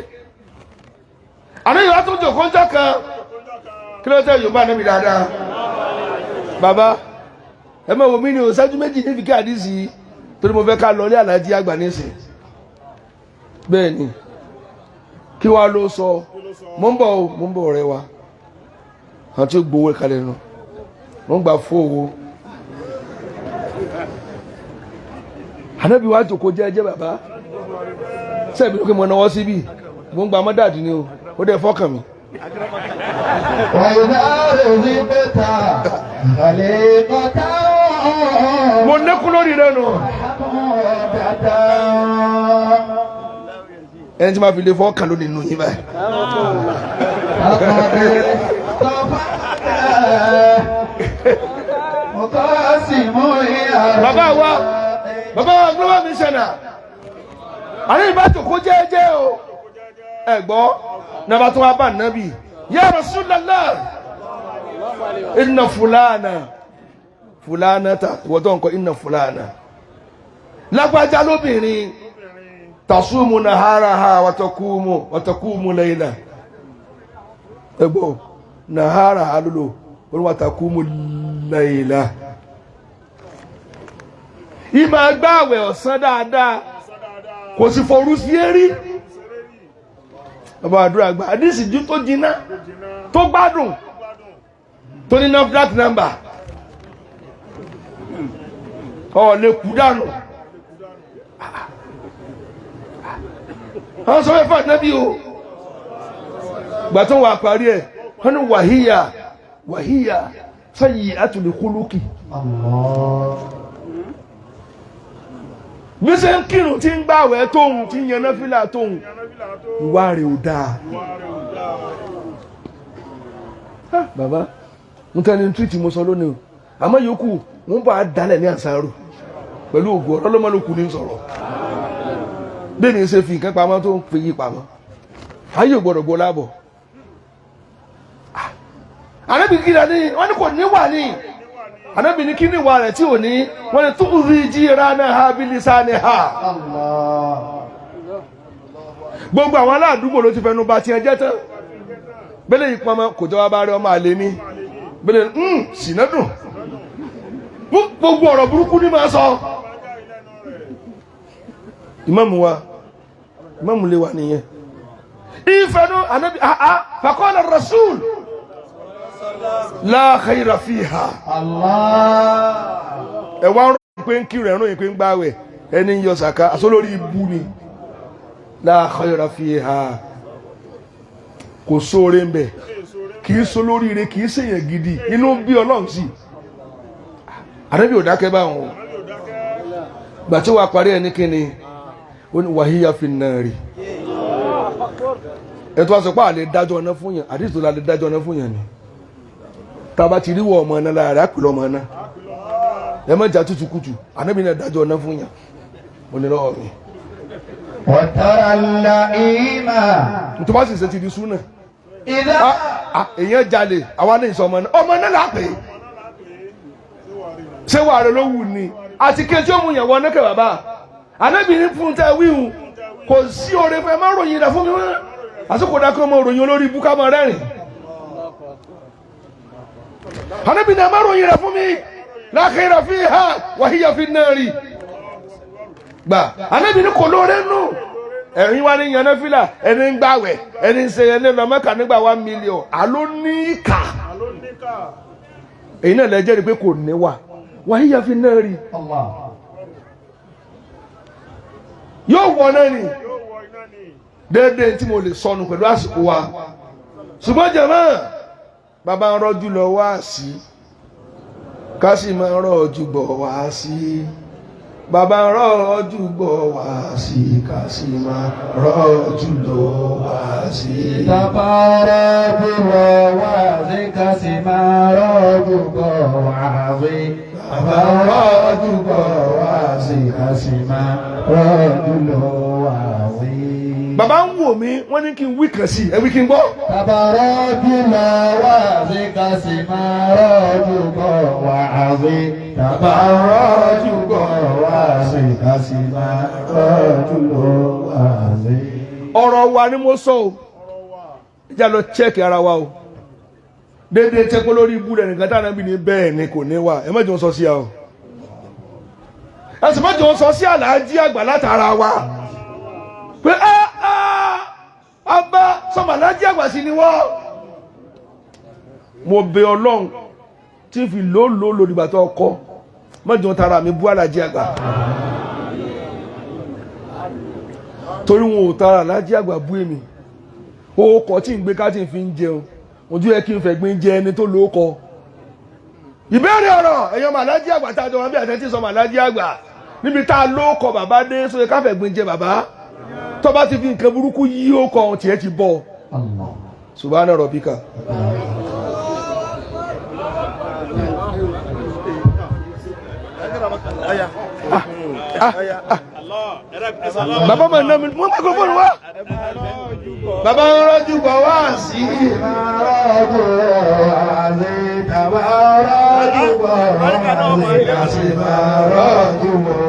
ànábì wa tó jòkó ń jẹ́ kan kí ló tẹ́ yorùbá ànábì dáadáa bàbá ẹ máa wò mí ni o ṣáájú méjì níbi kí àdìsí torí mo fẹ́ ká lọ ní àlàjì àgbà nísìn bẹ́ẹ̀ ni kí wàá ló sọ mo ń bọ̀ ọ̀rẹ́ wa àwọn tí ó gbowó kalẹ̀ nù mo ń gbà fún owó ànábì wa jòkó jẹ́jẹ́ bàbá sẹ́ẹ̀bì lókè mo náwó síbí mo ń gba mọ́dàdì ni o ó dẹ̀ fọ́kàn mi. mo nẹ́kún lórí rẹ nù. ẹni tí ma fi lè fọ́kàn lónìí nù yín báyìí. bàbá wa global missioner àní ìbájò kó jẹ́jẹ́ o ẹ̀gbọ́ nàbà tó wá bá nàbì ya Rasulullah inna fulana ta ìwọ́tọ̀ nǹkan inna fulana lágbájá lóbìnrin tasumu naharaha watakumu layla ẹ̀gbọ́ naharaha lólo watakumu layla ìmọ̀ agbáwẹ̀ ọ̀sán dáadáa kò sì forú sí erí bàbá àdúrà gbà àdísì jú tó jiná tó gbádùn tó ní NAFDAC number ọ̀lẹ́ kú dànù wọ́n sọ mẹ́fà nábí o gbà tó wà parí ẹ̀ wọ́n ní wàhíyà sayyi'atul khuluqi bí ṣe ń kírun tí ń gbàwẹ̀ tóhun tí ń yan náfílà tóhun ìwà rẹ̀ ò dáa. bàbá ń tẹ́ni tí mo sọ lónìí o àmọ́ yòókù wọ́n bá dálẹ̀ ní àṣàrò pẹ̀lú ògùn ọ̀rọ̀ lọ́mọlòkù ní sọ̀rọ̀ bẹ́ẹ̀ ni ṣe fi nǹkan pamọ́ tó ń fi yí pamọ́ ayé ò gbọ́dọ̀ gbọ́ láàbọ̀. ànábì kíra ní wọ́n ní kò níwà ní ànábì ní kí ní ìwà rẹ̀ tí ò ní wọ́n ní tu'zi jiranaha bilisaniha. gbogbo àwọn aládùúgbò ló ti fẹnu bà tiẹ̀ jẹ́ tán bẹ́lẹ̀ yìí pọnmọ́ kò jọba bá rí ọmọ àlè ní bẹ́lẹ̀ sínádùn gbogbo ọ̀rọ̀ burúkú ní máa sọ. ìmáàmù lè wà nìyẹn ìfẹ́nu ànábì faqala rasul la khayra fiha. ẹ̀wà ń rọ̀ pé ń kírun ẹ̀rùn ìpín gbáwẹ̀ ẹni ń yọ sàká àsólórí ibú ni la khayra fiha kò sóore ń bẹ̀ kìí so lórí ire kìí ṣèyàn gidi inú bí ọlọ́run sí ànábì ò dákẹ́ bá wọn gbà tí wàá parí ẹni kíni ó ní wàhíyà fi nari ẹ̀tọ́ wá sọ pé àlè dájọ́ ọ̀nà fún yàn àdìsí tó lálẹ́ dájọ́ ọ̀nà fún yàn ni tàbá ti ríwọ̀ ọmọ ọ̀nà lára àpìlọ ọmọ ọ̀nà ẹ mọ́jà tútù kùtù ànábì náà dájọ́ ọ̀nà fún yàn onírọ̀ mi. wàtàrà làìmà. tó bá sì ṣe ti di súnà èèyàn jalè àwa ní ìsọ ọmọ náà lápè ṣé wàá rẹ ló wù ní àti kejì ó mú yàn wọ nẹ́kẹ̀ bàbá ànábì ní fún tẹ wíhun kò sí oore fẹ́ má ròyìn rẹ̀ fún mi wọ́n àsìkò dákọ́ mọ́ ròyìn olórí ibú ká mọ́ rẹ́rìn ànábì ní má ròyìn rẹ̀ fún mi la khayra fiha wa hiya fin nari gbà ànábì ní kò lóore nù ẹ̀yin wá ní yanáfílà ẹni ń gbàwẹ̀ ẹni ń ṣe ẹni lọ Mẹ́kà nígbà 1 million àló ní ìkà èyí náà lẹ́jẹ́ rí pé kò níwà wa hiya fin nari yóò wọ náà ni déédéé tí mo lè sọnù pẹ̀lú àsìkò wa ṣùgbọ́n jàmáà bàbá ń rọ́jú lọ wá sí ká sì máa rọ́jú bọ̀ wá sí bàbá ń rọ́jú bọ̀ wá sí ká sì máa rọ́jú lọ wá sí. bàbá rọ́jú bọ̀ wá sí ká sì máa rọ́jú bọ̀ wàásì tàbárọ́jú bọ̀ wàásì kásìmá rọ́jú lọ wàásì. bàbá ń wò mí wọ́n ní kí n wí kàn sí ẹ wí kí n gbọ́. tàbárọ́jú lọ wàásì kásìmá rọ́jú bọ̀ wàásì tàbárọ́jú bọ̀ wàásì kásìmá rọ́jú lọ wàásì. ọ̀rọ̀ wa ni mo sọ o ìjà lọ chẹ́ẹ̀kì ara wa o déédéé tẹ́kọ́ lórí ibú rẹ̀ nìkan táwọn ẹbí ni bẹ́ẹ̀ ni kò ní wà ẹ má jẹ́ wọn sọ sí a o ẹ sì má jẹ́ wọn sọ sí Àlàájì àgbà látara wa pé abá sọmọ Àlàájì àgbà sí ni wọ́n. mo bẹ Ọlọ́run tí n fi lóòlò lòdìgbà tó kọ́ má jẹ́ wọn tara mi bú Àlàájì àgbà torí wọn ò tara Àlàájì àgbà bú èmi ó kọ tí ń gbé ká tí ń fi ń jẹun ojú ẹ kí n fẹ́ gbé jẹ ẹni tó ló kọ. ìbéèrè ọ̀rọ̀ ẹ̀yàn Àlàájì àgbà tá a jọ wọn bí àtẹ́tí sọ Àlàájì àgbà níbi tá a ló kọ bàbá dé sóye ká fẹ́ gbé jẹ bàbá tó bá ti fi nǹkan burúkú yí ó kọ tiẹ̀ ti bọ̀. Subhana rabbika. bàbá máa ná mi mú microphone wá. bàbá ń rọ́jú bọ̀ wá sí. rọ́jú àzí tàbá rọ́jú bọ̀ àzí rọ́jú bọ̀.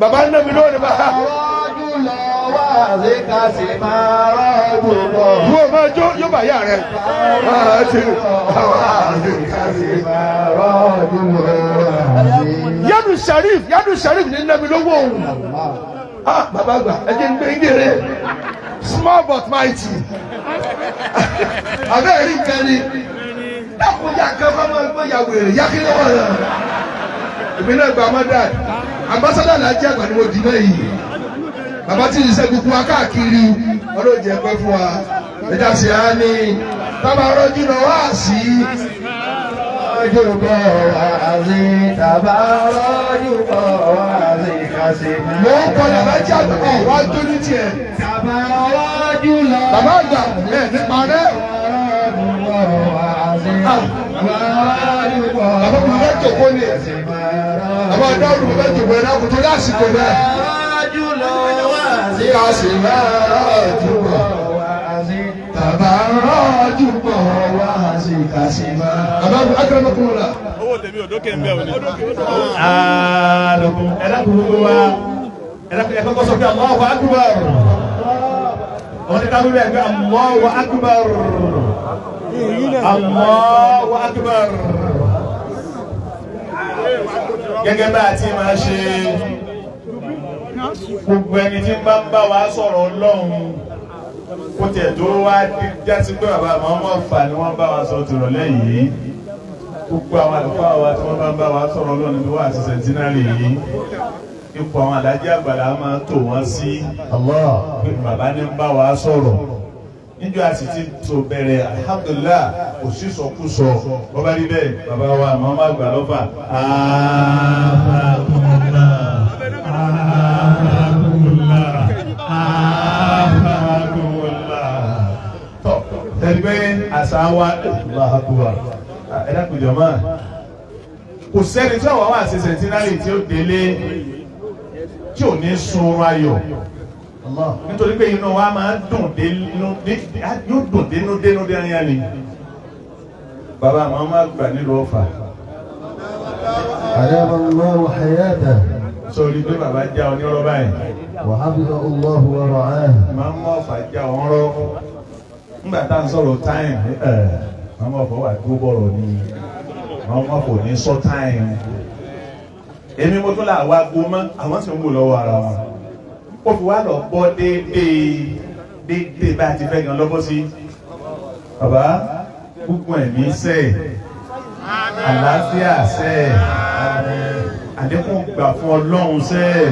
bàbá ń ná mi lónìí bá. rọ́jú lọ wá àzí kásì máa rọ́jú bọ̀. wo máa jó yóò bá yà rẹ. Yadu Sharif ní ná mi lówó òun. bàbá àgbà ẹ jẹ́ ń gbé ń gèrè small but mighty. abẹ́rẹ́ rí nǹkan ni dákun yà kẹ́ fún ọmọ ẹgbẹ́ yà wèrè yà kí lọ́wọ́ rẹ̀. èmi náà gba Ahmad ambassador Àlàájì àgbà ni mo dì náà yìí. bàbá tí ì sẹ́ gbogbo wa káàkiri ọlọ́jẹ̀ pẹ́ fún wa ẹja sì á ní tábà rọ́jú lọ wá sí. rọ́jú bọ̀ àzí tàbá rọ́jú bọ̀ àzí kásì máa. mo ń kọ́ Àlàájì àgbà kan wá jó ní tiẹ̀. tàbá rọ́jú lọ. bàbá àgbà ẹ̀ nípa rẹ̀. bàbá mi fẹ́ jòkó ni bàbá ọ̀dọ́ mi fẹ́ jòkó ẹ̀ náà kò tó lásìkò náà. kásì máa rọ́jú bọ̀ tàbá rọ́jú bọ̀ wá sí kásì máa. bàbá mi akérèmọ́ kúrò la. owó tèmi ò dókè ń bẹ̀ òní. ààrùn ẹ̀dàkùn gbogbo wa ẹ̀dàkùn ẹ̀kọ́ kọ́ sọ pé Allahu Akbar. wọ́n ti dábìí bẹ́ẹ̀ pé Allahu Akbar. Allahu Akbar. gẹ́gẹ́ bá a ti máa ṣe gbogbo ẹni tí bá ń bá wa sọ̀rọ̀ Ọlọ́run kó tiẹ̀ tó wá jásí pé bàbá àwọn ọmọ ọ̀fà ni wọ́n bá wa sọ tìrọ̀lẹ́ yìí gbogbo àwọn àlùfáà wa tí wọ́n bá ń bá wa sọ̀rọ̀ Ọlọ́run níbi wà sí sẹ̀ntínárì yìí ipò àwọn Àlàájì àgbàlá máa tò wọ́n sí pé bàbá ní ń bá wa sọ̀rọ̀ níjọ́ àti tí tó bẹ̀rẹ̀ alhamdulillah kò sí sọkúsọ bọ́bá rí bẹ́ẹ̀ bàbá wa àmọ́ má gbà lọ́fà ẹgbẹ́ àṣà wa ẹ̀dàkùnjọ máa kò sẹ́ni tí àwọn wà sí sẹ̀ntínárì tí ó délé tí ò ní sunrun ayọ̀ nítorí pé inú wa máa dùn dénú dénúyà ni bàbá àwọn máa gbà nílùú Ọ̀fà. أدام الله حياته sọ̀rí pé bàbá já onírọ́ báyìí. وحفظه الله ورعاه. máa ń mọ Ọ̀fà já ọ̀rọ̀ nígbà tá à ń sọ̀rọ̀ táìmù máa ń mọ Ọ̀fà wà tó bọ̀rọ̀ ni máa ń mọ Ọ̀fà ní sọ táìmù. èmi mo tún là wá gbó mọ́ àwọn sì ń wò lọ́wọ́ ara wọn. ó fi wá lọ bọ́ déédéé bá a ti fẹ́ gan lọ́bọ́ sí. bàbá gbogbo ẹ̀mí sẹ́ẹ̀ àlàáfíà sẹ́ẹ̀ àdékùn gbà fún Ọlọ́run sẹ́ẹ̀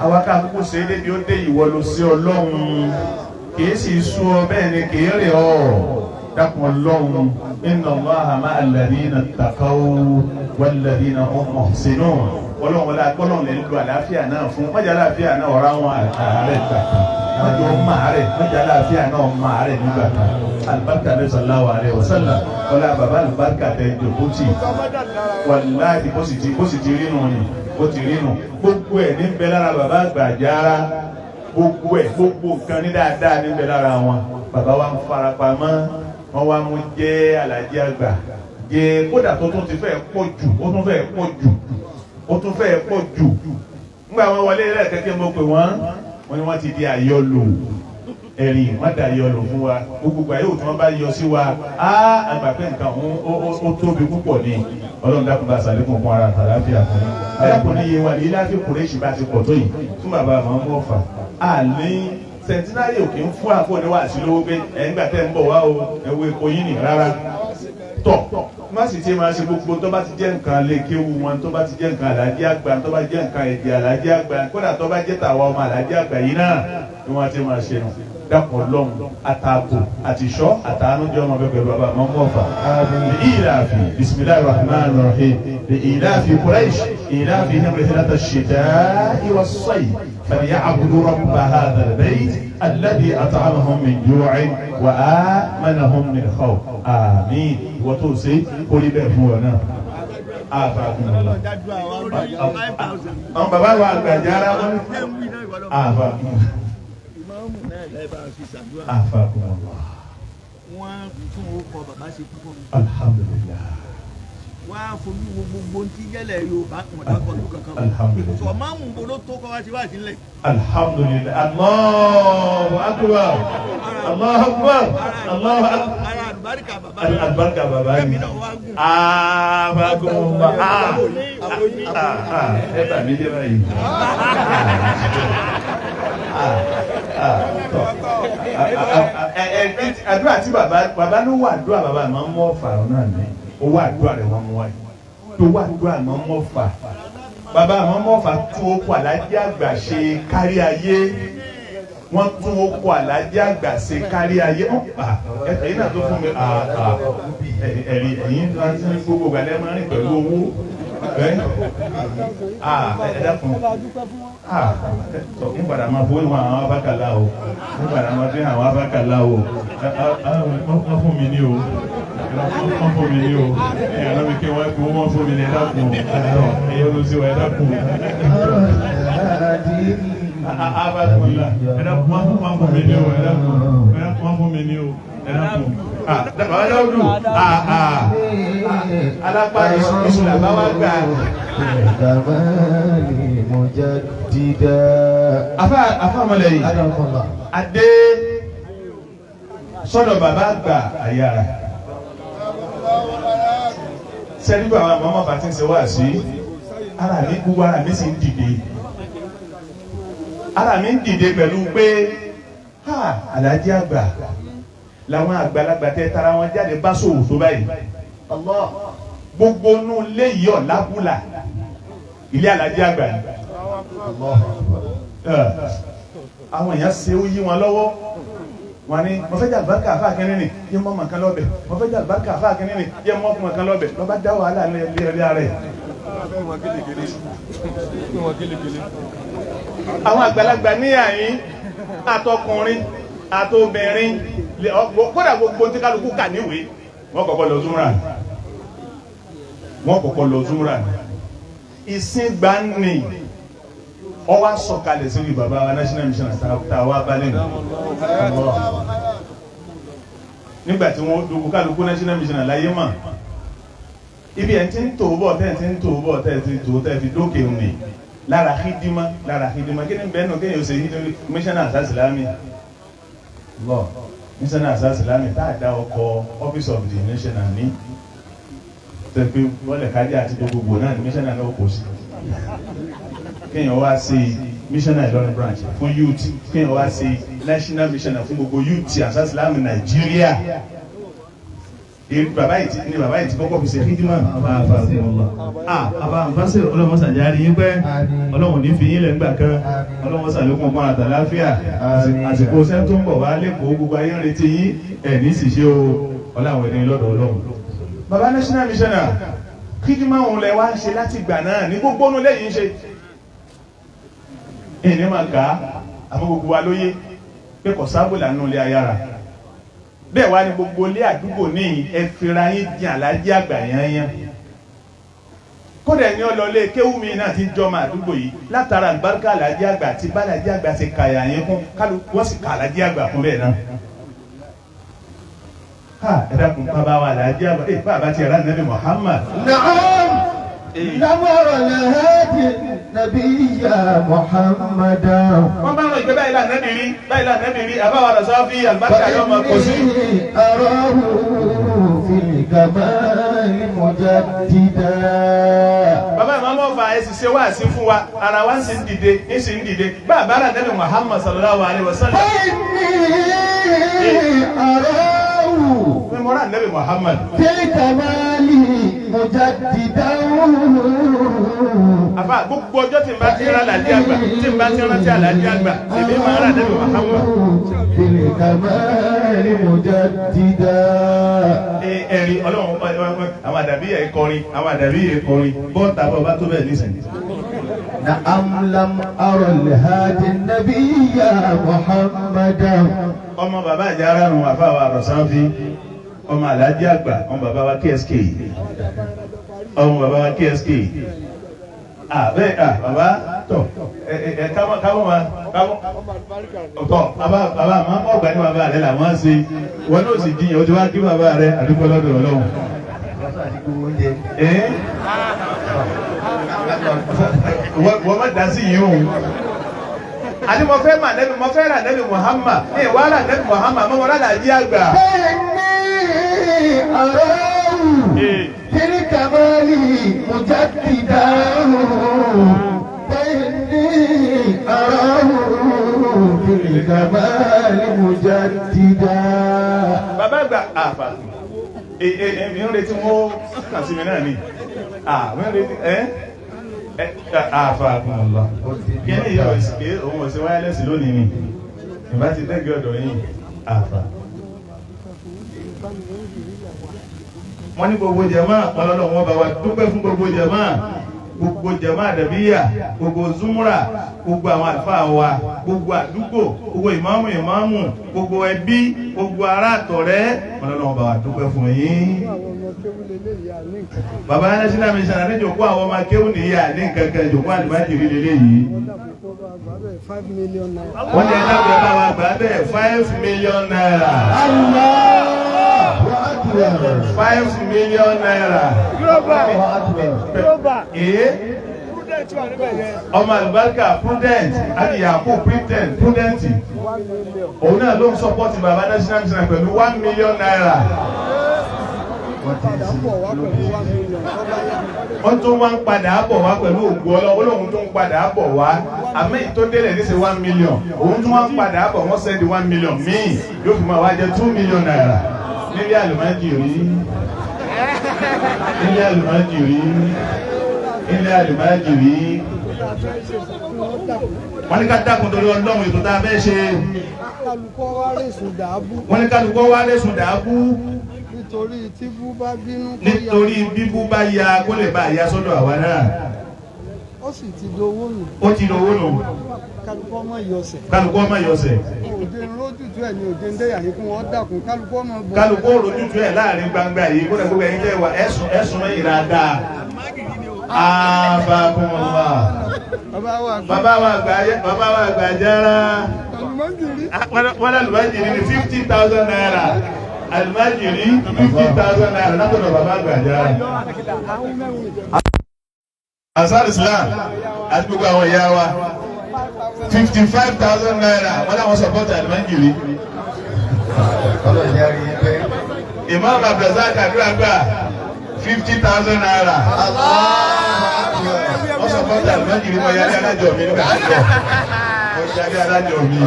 awaka àkókò ṣe é débi ó dé ìwọ ló sí Ọlọ́run kìí sì sún ọ bẹ́ẹ̀ ni kìí rè ọ dákun Ọlọ́run inna Allaha ma'a alladhina ttaqaw walladhina hum muhsinun ó ọlọ́run lè lo àlàáfíà náà fún mọ́jà àlàáfíà náà ọ̀rá wọn ààrẹ gbà mọ́jà ó máa rẹ̀ mọ́jà àlàáfíà náà máa rẹ̀ nígbà kan alibarika ní sallallahu alaihi wasallam ọlá bàbá alibarika tẹ ìjòkó tì wàláhì bó sì ti rí nù ni bó ti rí nù gbogbo ẹ̀ ní bẹ lára bàbá Àgbàjárá gbogbo nǹkan ní dáadáa ní bẹ lára wọn bàbá wa ń farapamọ́ wọn wá mú jẹ́ Àlàjí àgbà jẹ́ kódà tó tún ti fẹ́ pọ̀ jù ó tún fẹ́ pọ̀ jù nígbà wọn wọlé lẹ́ẹ̀kẹ́kẹ́ mo pè wọ́n ni wọ́n ti di àyọlò ẹ̀rìn mọ́tà yọlò fún wa gbogbo àyè òtún wọn bá yọ sí wa àgbà pé nǹkan ó tóbi púpọ̀ ní ọlọ́run dákun bá sàlékún fún ara àtàláfíà fún yín alákùnrin yìí wà ní láti Kùrẹ́ṣì bá ti pọ̀ tó yìí fún bàbá àwọn ọmọ ọ̀fà àní sẹ̀ńtínárì òkè ń fún àfọ̀níwáàsí lówó pé ẹ̀ńgbà tẹ́ ń bọ̀ wá o ẹ̀wọ̀ èkó yín nì rárá tọ̀ má sì ti máa ṣe gbogbo tó bá ti jẹ́ nǹkan lè kéwu wọn tó bá ti jẹ́ nǹkan Àlàjí àgbà tó bá jẹ́ nǹkan èdè Àlàjí àgbà kódà tó bá jẹ́ tàwa ọmọ Àlàjí àgbà yìí náà ni wọ́n ti máa ṣe nù dàpọ̀ lọ́hùn àtààbò àtìṣọ́ àtàánú jẹ́ ọmọ bẹ́ẹ̀ bàbá àmọ́ mọ́fà. ìlàfi bisimilahi rahman rahim ìlàfi Quraysh ìlàfi himrihilata shita'i was-sayf falyabudu rabba hadha al-bayt alladhi at'amahum min ju'in wa amanahum min khawf. àmín ìwọ tó ṣe kórìí bẹ́ẹ̀ fún ọ náà. àwọn bàbá wa Àgbàjárá wọn afakumullah. wọ́n tún orúkọ bàbá ṣe púpọ̀ mi. alhamdulillah. wọ́n á fojú wo gbogbo tí gẹ́lẹ̀ Yorùbá mọ̀dákọ̀lù kankan. ìkùsọ̀ máa ń mú bolo tó kọ́ wá sí wá sílẹ̀. alhamdulillah. Allahu akbar. Allahu akbar. Allahu akbar. ara àlùbáríkà bàbá. àlùbáríkà bàbá ni. afakumullah. ẹ bà mí dé báyìí. àdúrà tí bàbá ló wà àdúrà bàbá máa ń mú ọ̀fà náà ní owó àdúrà rẹ̀ wọ́n mú wáyé tó wà àdúrà máa ń mú ọ̀fà bàbá máa ń mú ọ̀fà tún okò Àlàjí àgbà ṣe kárí ayé wọ́n tún okò Àlàjí àgbà ṣe kárí ayé ẹ̀yìn náà tó fún mi ẹ̀yìn náà ti ń gbogbo gbalẹ̀ máa ń rìn pẹ̀lú owó ẹ̀dàkùn ń padà máa fún ìwọ̀n àwọn abákàlá o ń padà máa fún àwọn abákàlá o wọ́n fún mi ní o wọ́n fún mi ní o ẹ̀yàn lọ́bi kí wọ́n kú wọ́n fún mi ní ẹ̀dàkùn ẹ̀yọ́ ló sí wa ẹ̀dàkùn abákàlá ẹ̀dàkùn wọ́n fún mi ní o ẹ̀dàkùn wọ́n fún mi ní o ẹ̀dàkùn bàbá Dáúdù alápá ìṣúná bá wá gbà. afáàmọ́lẹ̀ yìí adé sọ́dọ̀ bàbá àgbà àyàrá sẹ́ni bí àwọn ọmọ bàtí ń ṣe wá sí ara mi kú ara mi sì ń dìde ara mi ń dìde pẹ̀lú pé Àlàjí àgbà làwọn àgbàlagbà tẹ tara wọn jáde bá sòwò tó báyìí gbogbo inú ilé yìí ọ̀làbùlà ilé Àlàjí àgbà ni àwọn èèyàn ṣe ó yí wọn lọ́wọ́ wọn ni mo fẹ́ jẹ́ àlùbáríkà àfa akẹ́ni ni yẹ mọ́ màkàn lọ́bẹ̀ mo fẹ́ jẹ́ àlùbáríkà àfa akẹ́ni ni yẹ mọ́ màkàn lọ́bẹ̀ lọ́ba dá wàhálà lé rẹ̀. àwọn àgbàlagbà ní àyín àtọkùnrin àtobìnrin kódà gbogbo tí kálukú kà níwèé wọ́n kọ́kọ́ lọ zúmúrà ìsìn gbani ọwọ́ sọ̀kalẹ̀ sí ibi bàbá wa national mission àtàwọn abalẹ̀ nígbà tí wọ́n dùn kálukú national mission àláyé mọ̀ ibi ẹ̀ ti ń tò bọ̀ tẹ́ fi dókè òní lára hídímà kí ni bẹ́ẹ̀ náà kéèyàn ṣe mission àsásìlámì mission àsásìlámì tá a dá ọkọ̀ office of the nation ní tẹ̀pẹ́ wọ́lẹ̀ kájà àti gbogbo náà ní mission náà kò sí kéèyàn wá sí missionary Ìlọrin branch fún youth kéèyàn wá sí national missionary fún gbogbo youth àsásìlámù Nàìjíríà bàbá yìí ti kọ́kọ́ fi ṣe hídímà àbá àǹfàṣẹ ọlọ́wọ́ sàjáde yín pẹ́ ọlọ́wọ́ ní fi yín lẹ́gbà kan ọlọ́wọ́ sàlékún ọgbọ́n àtàláfíà àsìkò sẹ́ńtò ń bọ̀ wá lẹ́kọ̀ọ́ gbogbo ayé ń retí yín ẹ̀ ní sì ṣe o ọláwọ̀ ẹni lọ́dọ̀ Ọlọ́run bàbá national missionary kíkí máa ń lẹ wá ń ṣe láti ìgbà náà ní gbogbo ọ̀nà lẹ́yìn ṣe ìní máa kà á àmọ́ gbogbo wa lóye pé kò sábòlà nínú ilé ayára bẹ́ẹ̀ wá ní gbogbo ilé àdúgbò ní ẹ̀fìnra yín di Àlájì Àgbà yányán kódà ní ọlọ́lé kéwùmí náà ti jọmọ àdúgbò yìí látara àlùbáríkà Àlájì Àgbà àti bálàjì Àgbà ti kàyà yín fún kálù wọ́n sì kà Àlájì Àgbà fún bẹ́ẹ̀ náà. ẹ dákun bàbá wa Àlájì Àgbà bàbá ti rà Nàbí Muhammad. Na'am lamara lahadi nabiyya Muhammadan. wọ́n bá ń lọ ìgbé báyìí lànà bìrì báyìí lànà bìrì àbáwá rẹ̀ sọ́fì àlùbáríkà yóò máa kó sí. arahu fil kamali mujaddida. bàbá ìmọ̀ ọ̀fà ẹ̀ sì ṣe wá sí fún wa ara wa ń sì ń dìde ń sì ń dìde bàbá rà Nàbí Muhammad sallallahu alaihi wasallam. Mẹ́mọ́rà Nàbí Muhammad. Fil kamali mujaddida. Àfà gbogbo ọjọ́ tí n bá ti rà Àlájì Àgbà tí n bá ti rántí Àlájì Àgbà èmi máa rà Nàbí Muhammad. Fil kamali mujaddida. Ẹ̀rí Ọlọ́run àwọn àdàbí yẹ kọrin àwọn àdàbí yẹ kọrin bọ́ọ̀tà bọ́ bá tó bẹ́ẹ̀ nísìnyí. Na'am lam ara al-hadi nabiyya Muhammadan. Ọmọ bàbá àjára nù àfàwà àrọ̀sánfí ọmọ Àlájì Àgbà ọmọ bàbá wa KSK ọmọ bàbá wa KSK bàbá tọ̀ káwọn wa tọ̀ bàbá àmọ́ ọgbà ní bàbá rẹ̀ làwọn ṣe wọn náà sì dín ojú wá kí bàbá rẹ̀ àdúgbò lọ́dọ̀ Ọlọ́run. Wọ́n má dá sí yìí o. Àní mo fẹ́ rà Nàbí Muhammad ní ìwà rà Nàbí Muhammad mọ́ rà Àlájì Àgbà. Bẹ́ẹ̀ni àrọ́rùn fil kamali mujaddida. Bẹ́ẹ̀ni àrọ́rùn fil kamali mujaddida. Bàbá àgbà àfà èmi ń retí wọ́n kà sí mi náà ni àwọn retí àfà àkùnmọ̀lá kí ní ìyá òsìké òun òsì wáyálẹ́sì lónìí ni ìbá ti dẹ́gẹ́ ọ̀dọ̀ yìí àfà. wọ́n ní gbogbo jàmá ọlọ́lọ́ wọn bá wa dúpẹ́ fún gbogbo jàmá àdàbíyà gbogbo zúmúrà gbogbo àwọn àlùfáà wa gbogbo àdúgbò gbogbo ìmáàmù gbogbo ẹbí gbogbo ará àtọ̀rẹ́ ọlọ́lọ́ wọn bá wa dúpẹ́ fún yín. bàbá national mission ní ìjòkó àwọn ọmọ akéwù nìyí ní nǹkankan ìjòkó àlùmájìrì lélẹ́yìí. wọ́n ní ẹ̀dá bẹ̀rẹ̀ bá wa gbà bẹ́ẹ̀ 5 million naira. 5 million naira. Ọmọ àlùbáríkà prudent àti yàkó prudent òun náà ló ń sọpọ́tì bàbá national mission pẹ̀lú 1 million naira. wọ́n tún wá ń padà bọ̀ wá pẹ̀lú ògùn Ọlọ́run tó ń padà bọ̀ wá àmì tó délẹ̀ ní ṣe 1 million òun tún wá ń padà bọ̀ wọ́n sẹ́ndì 1 million míì yóò fi máa wá jẹ́ 2 million naira nílé àlùmájìrì wọ́n ní ká dákun torí Ọlọ́run ètò tá a fẹ́ ṣe wọ́n ní kálukọ́ wá lẹ́sùn dàábú nítorí tí bú bá bínú nítorí bíbú bá ya kó lè bá ya sọ́dọ̀ àwa náà ó sì ti dowó nù kálukọ́ ọmọ yọsẹ̀ òde rójútù ẹ̀ ní òde ndéyà yìí kún wọ́n dàkún kálukọ́ ọmọ bọ́ kálukọ́ rójútù ẹ̀ láàrin gbangba yìí kó lẹ́gbẹ̀ẹ́ yìí jẹ́ wa ẹ̀sùn mẹ́yìn dáadáa àbákùnmọ̀lá bàbá wa àgbà jára wọ́n lálùmájìrì ní 50,000 naira àlùmájìrì 50,000 naira látọ̀dọ̀ bàbá àgbà jára. Ansar Islam àti gbogbo àwọn ìyá wa 55,000 naira wọ́n láwọn sọpọ́tì àlùmájìrì. Imam Abdulrazak àdúrà gbà 50,000 naira. Wọ́n sọpọ́tì àlùmájìrì wọ́n yálé alájọ mi nígbà tó kọ̀. Wọ́n yálé alájọ mi.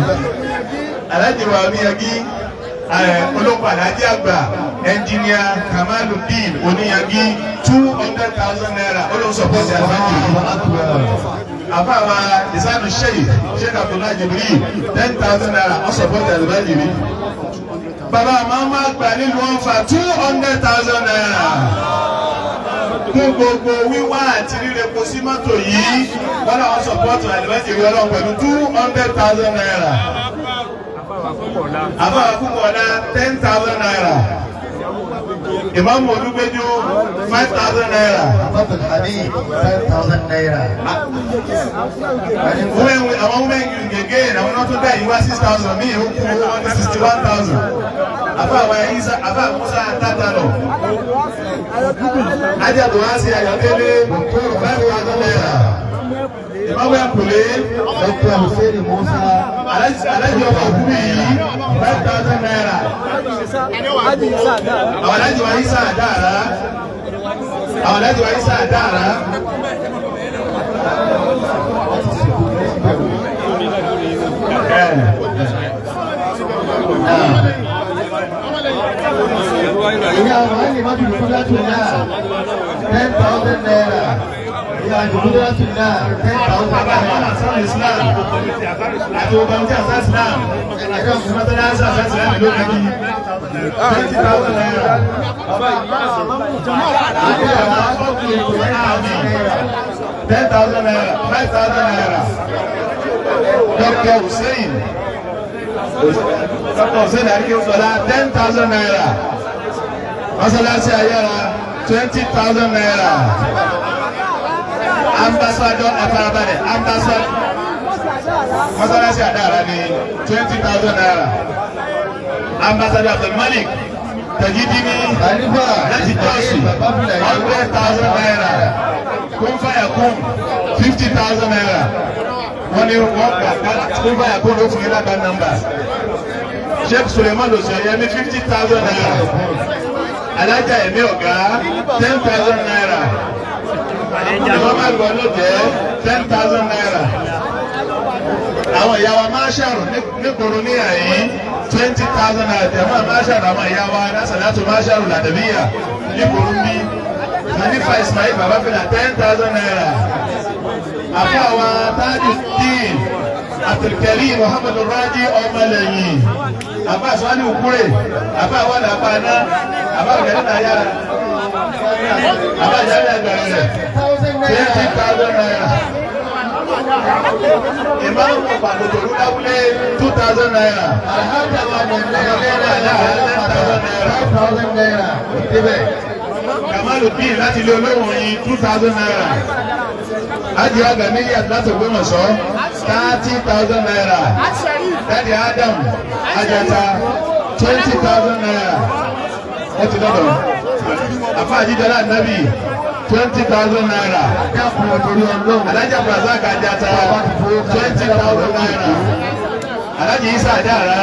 Alájọ wa mi yagi olóko Àlájì Àgbà ẹnjìníà Kamaluddin Oníyagi 200,000 naira olóòsọpọ́tì àlùmájìrì. Àfáàwà ìsánú Sheikh Abdullahi Jibril 10,000 naira ọ̀sọ̀pọ̀tì àlùmájìrì. Bàbá Màmá Àgbà nílùú Ọ̀fà 200,000 naira. fún gbogbo wíwá àti rírẹ̀kọ sí mọ́tò yìí wọ́n náà wọ́n sọ̀pọ̀tù àlùbẹ́sì ìwé ọlọ́run pẹ̀lú 200,000 naira. àbáwá púpọ̀ náà 10,000 naira. ìmáàmù olúgbẹ́jú 5,000 naira. Abdul Hamid 10,000 naira. àwọn wúmẹ́ngì gègé àwọn náà tó dá ìwá 6,000 ní ìhókù wọn ní 61,000. àbá Musa Tátàlọ̀ Ajáàdùn wá sí Ayọ̀délé 5,000 naira. ìmáàmù ẹ̀kùnlé Dr. Hussein Musa. alájì ọmọ òkúrú yìí 5,000 naira. àwọn alájì wa Isa Àdáàrá Ìyá àwọn ẹni má dùn fún láti náà 10,000 naira. Ìyá àjòkúndé láti náà 10,000 naira. Islam àti ogun tí a sá Islam ẹjọ́ ìfúnmọ́tọ́lá sá Islam ló kẹ́kí 20,000 naira. 10,000 naira, 5,000 naira. Dr. Hussein Àríkèsọ́lá 10,000 naira. Mọ́sálásí Ayára 20,000 naira. Ambassador Ẹ̀farabalẹ̀ Ambassador Mọ́sálásí Àdáàrá ní 20,000 naira. Ambassador Abdulmalik Tajidini láti Jọ́sì 100,000 naira. Kúnfàyàkún 50,000 naira. Wọ́n ní wọ́n gbà Kúnfàyàkún ló fún ilá bad numbers. Sheikh Suleiman Losayemi 50,000 naira. Alájà Ẹ̀mí Ọ̀gá 10,000 naira. Ìmọ̀mọ́ àgbọ̀ ló jẹ́ 10,000 naira. Àwọn ìyá wa Máṣàrù nígboro ní àyín 20,000 naira. Tẹ̀mọ́ Máṣàrù àwọn ìyá wa Násàlátù Máṣàrù Làdàbíyà nígboro ní. Hanifa Ismail Babafẹ́lá 10,000 naira. Àfọ́ àwọn Tajuddin Abdulkarim Muhammadu Raji Ọmọlẹ́yìn. Àbá Àṣọ́lì Òkúrè, àbá àwọn àpáná, àbá Ògẹ́dẹ́ Nàyára. Àbá Ìjáde Àgbẹ̀rẹ̀ 20,000 naira. Ìmáàmù Pàtòkò Rúdáwúlé 2,000 naira. Alhaji Abdul Hamid 10,000 naira. Kamaluddin láti ilé olóhùn yìí 2,000 naira. Ájì Àgbà Mílíọ̀tì láti Ògbómọ̀ṣọ́ 30,000 naira. Dádì Adam Ajata 20,000 naira. Wọ́n ti dọ́dọ̀. Àfá Àjíjọlá Nábì 20,000 naira. Alájà Brazak Ajata 20,000 naira. Alájì Isa Àdáàrá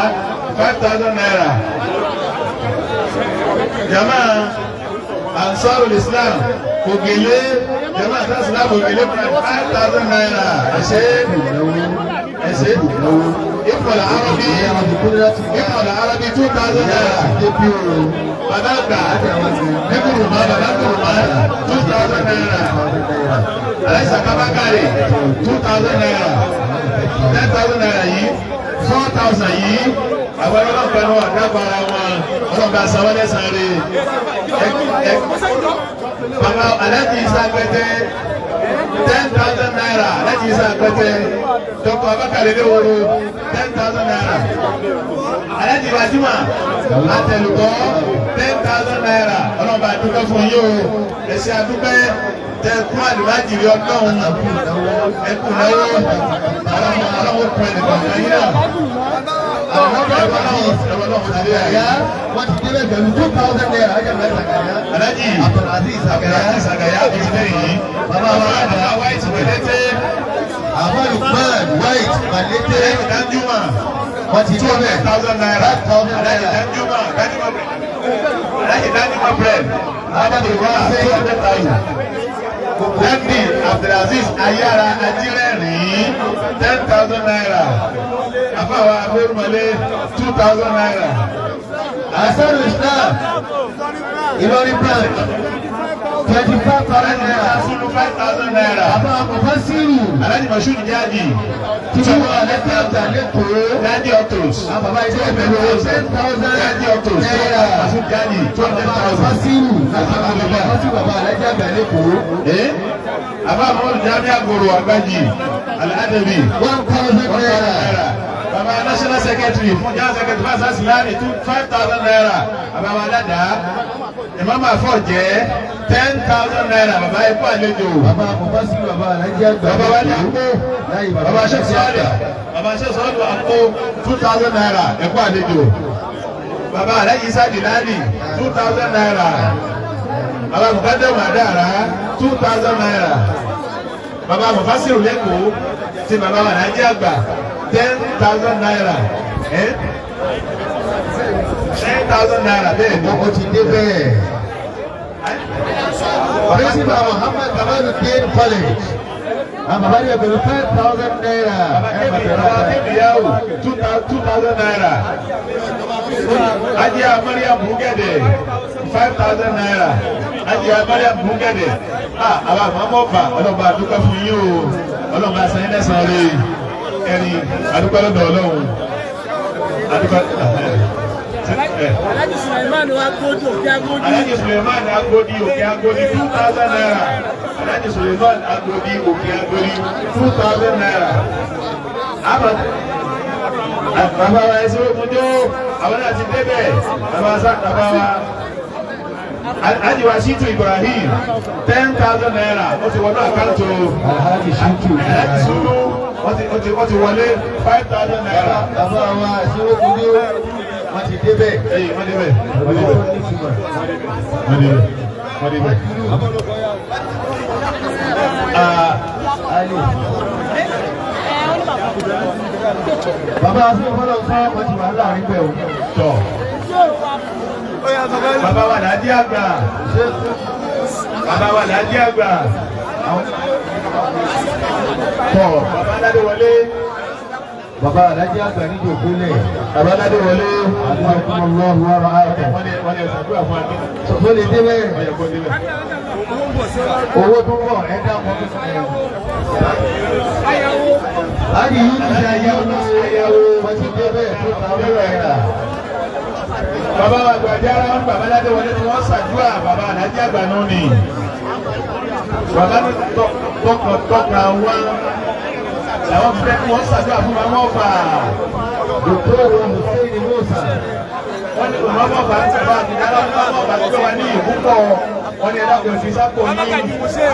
5,000 naira. Jama Ansarul Islam Ògèlé Jama Ansarul Islam Ògèlé 5,000 naira. Ẹ̀ṣẹ́ Ìpọ̀lá Arabi 2,000 naira. Badagba Nígbùrùmá Badaguruma 2,000 naira. Aláìsà Kábákàrè 2,000 naira. 10,000 naira yìí 4,000 yìí àwọn ọlọ́pàá náà dábàá wọn ọlọ́pàá sanwó-ẹ́lẹ́ sáré. Bàbá Aláàjì Isa Pẹ́tẹ́ 10,000 naira. Aláàjì Isa Pẹ́tẹ́ Dr. Abakari Léwòrò 10,000 naira. Aláàjì Wájúmọ̀ Àtẹ̀lùkọ́ 10,000 naira. Ọlọ́pàá àdúgbẹ́ fún yín o. Ẹ̀sìn àdúgbẹ́ tẹ̀kún àdúrájìrí ọlọ́run ẹkùn náwó ọlọ́wọ́ kún ẹnìkan yìí náà. Wọ́n ti débẹ̀ pẹ̀lú 2,000 naira. Alájì Abdulaziz Àgàyà ìṣẹ̀lẹ̀ yìí. Bàbá wa àdá White Mẹ̀lẹ́tẹ̀. Àwọn Lukman White Mẹ̀lẹ́tẹ̀. Danjuma. Wọ́n ti débẹ̀ 2,000 naira. Alájì Danjuma bread. Adájọ́ 200,000. Lẹ́bí Abdulaziz Ayára Ajírẹ́rìn 10,000 naira. Àfáwà Abẹ́rùmọ́lé 2,000 naira. Ansarul Islam Ìlọrin branch 25,000 naira. Sunu 5,000 naira. Bàbá Mufasiru. Alhaji Mashood Jadi. Tí wọ́n wà lẹ́tọ̀ ọ̀tà lẹ́kọ̀ọ́. Jadi Autos. Bàbá iṣẹ́ ìbẹ̀rù 10,000 Jadi Autos. naira. Mashood Jadi 200,000. Mufasiru. Bàbá alájà bẹ̀rẹ̀ lẹ́kọ̀ọ́. Aba Mọ́lù Jami Agoro Agbaji. Al-Adabi. 1,000 naira. Baba National Secretary fún General Secretary Fasa Silani 5,000 naira. Baba Walada. Imam Afọ jẹ́ 10,000 naira. Baba Ikú àlejò. Bàbá Mufasiru bàbá alájà bẹ̀rẹ̀. Baba Wali Akpo. Baba Sheikh Sọ́ọ̀dà. Baba Sheikh Sọ́ọ̀dà Akpo 2,000 naira. Ikú àlejò. Baba Alhaji Isa Dilali 2,000 naira. Baba Mukadde Madara 2,000 naira. Baba Mufasiru Lẹ́kọ̀ọ́ ti baba Alhaji Àgbà 10,000 naira. 10,000 naira bẹ́ẹ̀ ni. Ó ti dé bẹ́ẹ̀. Principal Muhammad Kamaluddin College. Bàbá yẹ bẹ̀rẹ̀ 5,000 naira. Baba Kebiyahu 2,000 naira. Hajiya Mariam Bugede 5,000 naira. Hajiya Mariam Bugede. Àbá àmọ́mọ́fà ọlọ́ba àdúgbò fún yín o. Ọlọ́ba sẹ́yìn lẹ́sàn-án rẹ̀ ẹni àdúgbò lọ́dọ̀ Ọlọ́run. Alhaji Suleiman Agodi Òkè Agodi. Alhaji Suleiman Agodi Òkè Agodi 2,000 naira. Alhaji Suleiman Agodi Òkè Agodi 2,000 naira. Bàbá wa ẹsẹ̀ òkúnjó àwọn náà ti débẹ̀. Bàbá wa Alhaji Washitu Ibrahim 10,000 naira. Ó ti wọnú àkáǹtì Alhaji Shitu Alhaji Sulu wọ́n ti wọlé 5,000 naira. Bàbá wa ẹ̀sìn òkúnjó wọ́n ti débẹ̀. Wọ́n débẹ̀. Bàbá àti ìfọ́lọ̀ fún wọ́n ti wà láàrin bẹ̀ òun. Tọ̀. Bàbá wa Láàdí Àgbà. Bàbá wa Láàdí Àgbà. Tọ̀. Bàbá Aládé wọlé. Bàbá Alájí Àgbà ní ìjòkúlẹ̀. Bàbá Aládé wọlé. Alhamdulilayi wa rahmatulah. Wọ́n lè ṣàdúrà fún akí. Tó lè débẹ̀. Wọ́n yẹ kó débẹ̀. Owó tó wọ̀ ẹ dákun. Láti yìí ti ṣe ayáwó wọ́n ti débẹ̀ tó tàwọn náírà. Bàbá wa Gbàjára wọn Bàbá Aládé wọlé ni wọ́n ṣàdúrà Bàbá Alájí Àgbà nù ni. Bàbá ní tọkàn wọn. Làwọn fẹ́ kí wọ́n ṣàdúrà fún wa wọ́n fà. Dòkítọ́rù Hussein Musa. Wọ́n ní òun ọmọ bá ń sábà ní dáná ọmọ bá ti gbé wa ní ìbúkọ̀. Wọ́n ní ẹ̀dá kò sí sápò ní.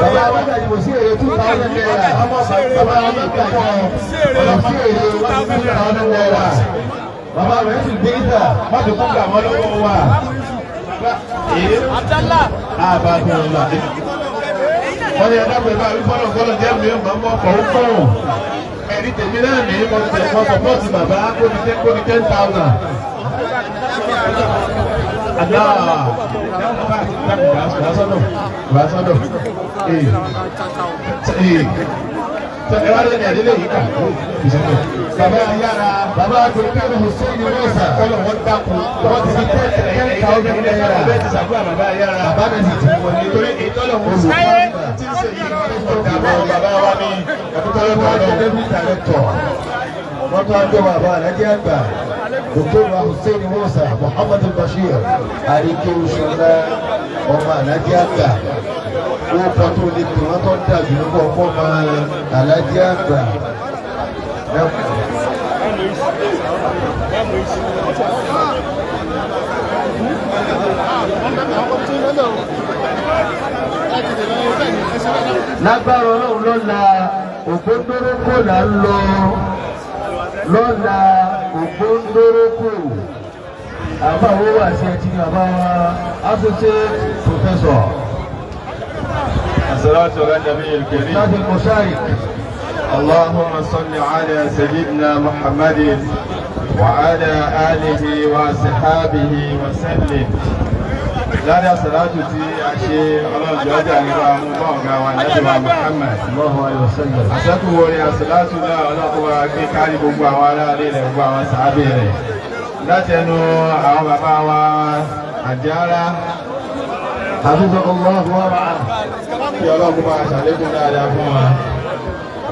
Bàbá Abájáde kò sí èrè 2,000 naira. Bàbá Abájáde kò sí èrè 2,000 naira. Bàbá rẹ̀ sì gbé ìta. Wọ́n ti kúkà mọ́ lọ́wọ́ wa. Abdallah. Àbàdànlá. Wọ́n ní ẹ̀dá pẹ̀lú àrífọ́lọ̀ jẹ́ mi máa ń bọ̀ kọ̀ọ̀kọ̀. Ẹ̀rí tèmi náà ní mo sọ̀pọ̀tì bàbá kó ní 10,000. Àdá Bàásọ́dọ̀. Ẹ wá lẹ́nu ẹ̀dílé yìí kà. Bàbá yára. Bàbá Abdulkadir Hussein Musa. Kọ́lọ̀ wọ́n dákú. Wọ́n ti fi 10,000 naira. Bẹ́ẹ̀ ti sàdúrà bàbá yára. Bàbá mi sì ti wọlé. Nítorí ìtọ́lọ̀ wọn sí. Tí ń ṣe yìí ọ̀dàbọ̀ bàbá wa ní ẹ̀kútọ́lọ́ Wọ́n ti débí dàrẹ́tọ̀. Wọ́n tó ń gbé bàbá Alájí Àgbà. Dòkítọ́rù Hussein Musa, Muhammad Bashir, Àríkè Òṣùlá, ọmọ Alájí Àgbà. Wọ́n kọ́ tó lè pè wọ́n tó ń dàbí nípa ọkọ̀ ọmọ Alájí Àgbà. Lágbára Ọlọ́run lọ́la Ògbóndórókò là ń lọ. Lọ́la Ògbóndórókò. Àbáwo wà sí ẹtí ní àbá wa associate professor. الصلاة على النبي الكريم. Láti Mosaic. اللهم صل على سيدنا محمد وعلى آله وصحابه وسلم. lára sàlátù tí a ṣe ọlọ́jọ́ ọjà nípa àwọn ọmọ ọ̀gá wa nàbíwá Muhammad àṣẹ́kùwò rẹ̀ àṣàlátù náà ọlọ́kùnrin wa gbé kárí gbogbo àwọn aráàlú rẹ̀ gbogbo àwọn sàábì rẹ̀ látẹnu àwọn bàbá wa Àjàrà Hafizahullahu wa ra'ah. Kí ọlọ́run bá ṣàlékún dáadáa fún wa.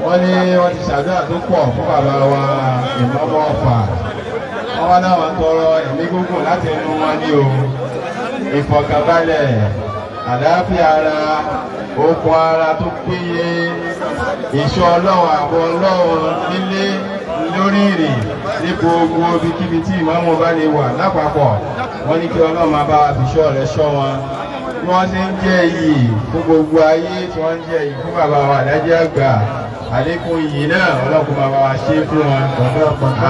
Wọ́n ní wọ́n ti ṣàdúrà tó pọ̀ fún bàbá wa Ìmáàmù Ọ̀fà. Wọ́n wá láwọn tọrọ ẹ̀mí gígùn láti inú wọn ní o. Ìfọ̀kànbalẹ̀, àlàáfíà ara, okun ara tó péye, ìṣọ́ ọlọ́run àbọ̀ ọlọ́run nílé lórí ìrìn ní gbogbo ibikíbi tí ìmáàmù bá lè wà lápapọ̀. Wọ́n ní kí ọlọ́run máa bá wa fìṣọ́ rẹ̀ ṣọ́ wọn. Bí wọ́n ti ń jẹ́ iyì fún gbogbo ayé tí wọ́n ń jẹ́ iyì fún bàbá wa Alhaji Àgbà. Àlékún iyì náà ọlọ́run máa bá wa ṣe fún wọn.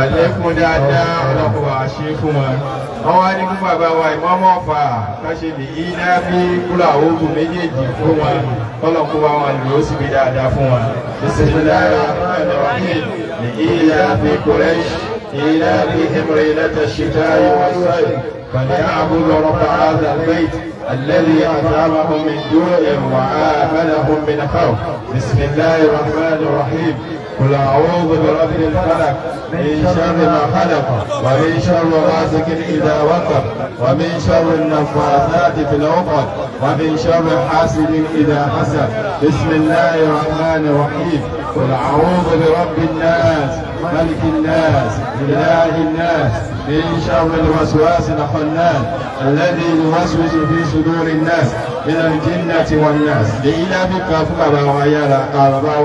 Àlékún dáadáa ọlọ́run máa wa ṣe fún wọn. Wọ́n wá ní fún bàbá wa Ìmáàmù Ọ̀fà ká ṣe lè yí náà bí kúlà ogun méjèèjì fún wọn. Ọlọ́run bá wọn lò ó sì fi dáadáa fún wọn. Bismillahirrahmanirrahim. لإيلاف قريش إيلافهم رحلة الشتاء والصيف فليعبدوا رب هذا البيت الذي أطعمهم من جوع وآمنهم من خوف. بسم الله الرحمن الرحيم. قل أعوذ برب الفلق من شر ما خلق ومن شر غاسق إذا وقب ومن شر النفاثات في العقد ومن شر حاسد إذا حسد. بسم الله الرحمن الرحيم. قل أعوذ برب الناس ملك الناس إله الناس من شر الوسواس الخناس الذي يوسوس في صدور الناس من الجنة والناس. لإلافك فبا ويالا قربا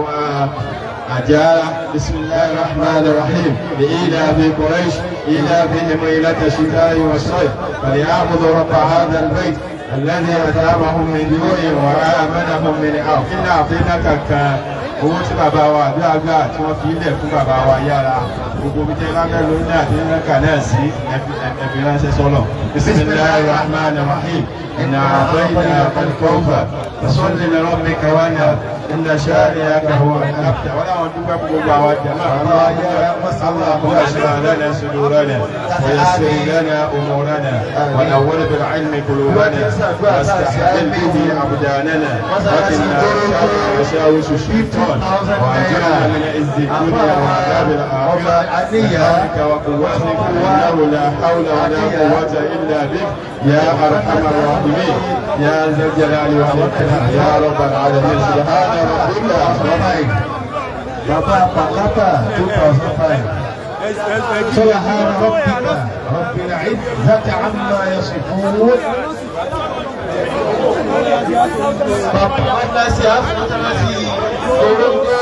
أجارة. بسم الله الرحمن الرحيم. لإيلاف قريش إيلافهم رحلة الشتاء والصيف فليعبدوا رب هذا البيت الذي أطعمهم من جوع وآمنهم من خوف. إنا أعطيناك owó tí bàbá wa àbí àgbà tí wọ́n fi ilẹ̀ fún bàbá wa yára gbogbo bí tẹ́ bá mẹ́lò ní àti mẹ́kà náà sí ẹ̀fì ránṣẹ́ sọ́lọ̀. Bismillahir Rahmanir Rahim. Inna a'tainaka al-kawthar fasalli li rabbika wanhar inna shani'aka huwal abtar. Wọ́n láwọn dúpẹ́ fún gbogbo àwọn jàmáà àwọn ayára Allahumma ashrah lana sudurana wa yassir lana umurana wa nawwir bil ilmi qulubana wastahbil bihi abdanana wa qina وساوس الشيطان وأجرنا من عز الدنيا وعذاب الآخرة بحولك وقوتك إنه لا حول ولا قوة إلا بك يا أرحم الراحمين يا ذا الجلال والإكرام يا رب العالمين. سبحان ربك Bàbá Pàkátà 2005. سبحان ربك رب العزة عما يصفون. Bàbá Nasi Afunasi Orógbó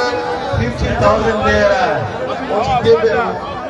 50,000 naira. Wọ́n ti débẹ̀.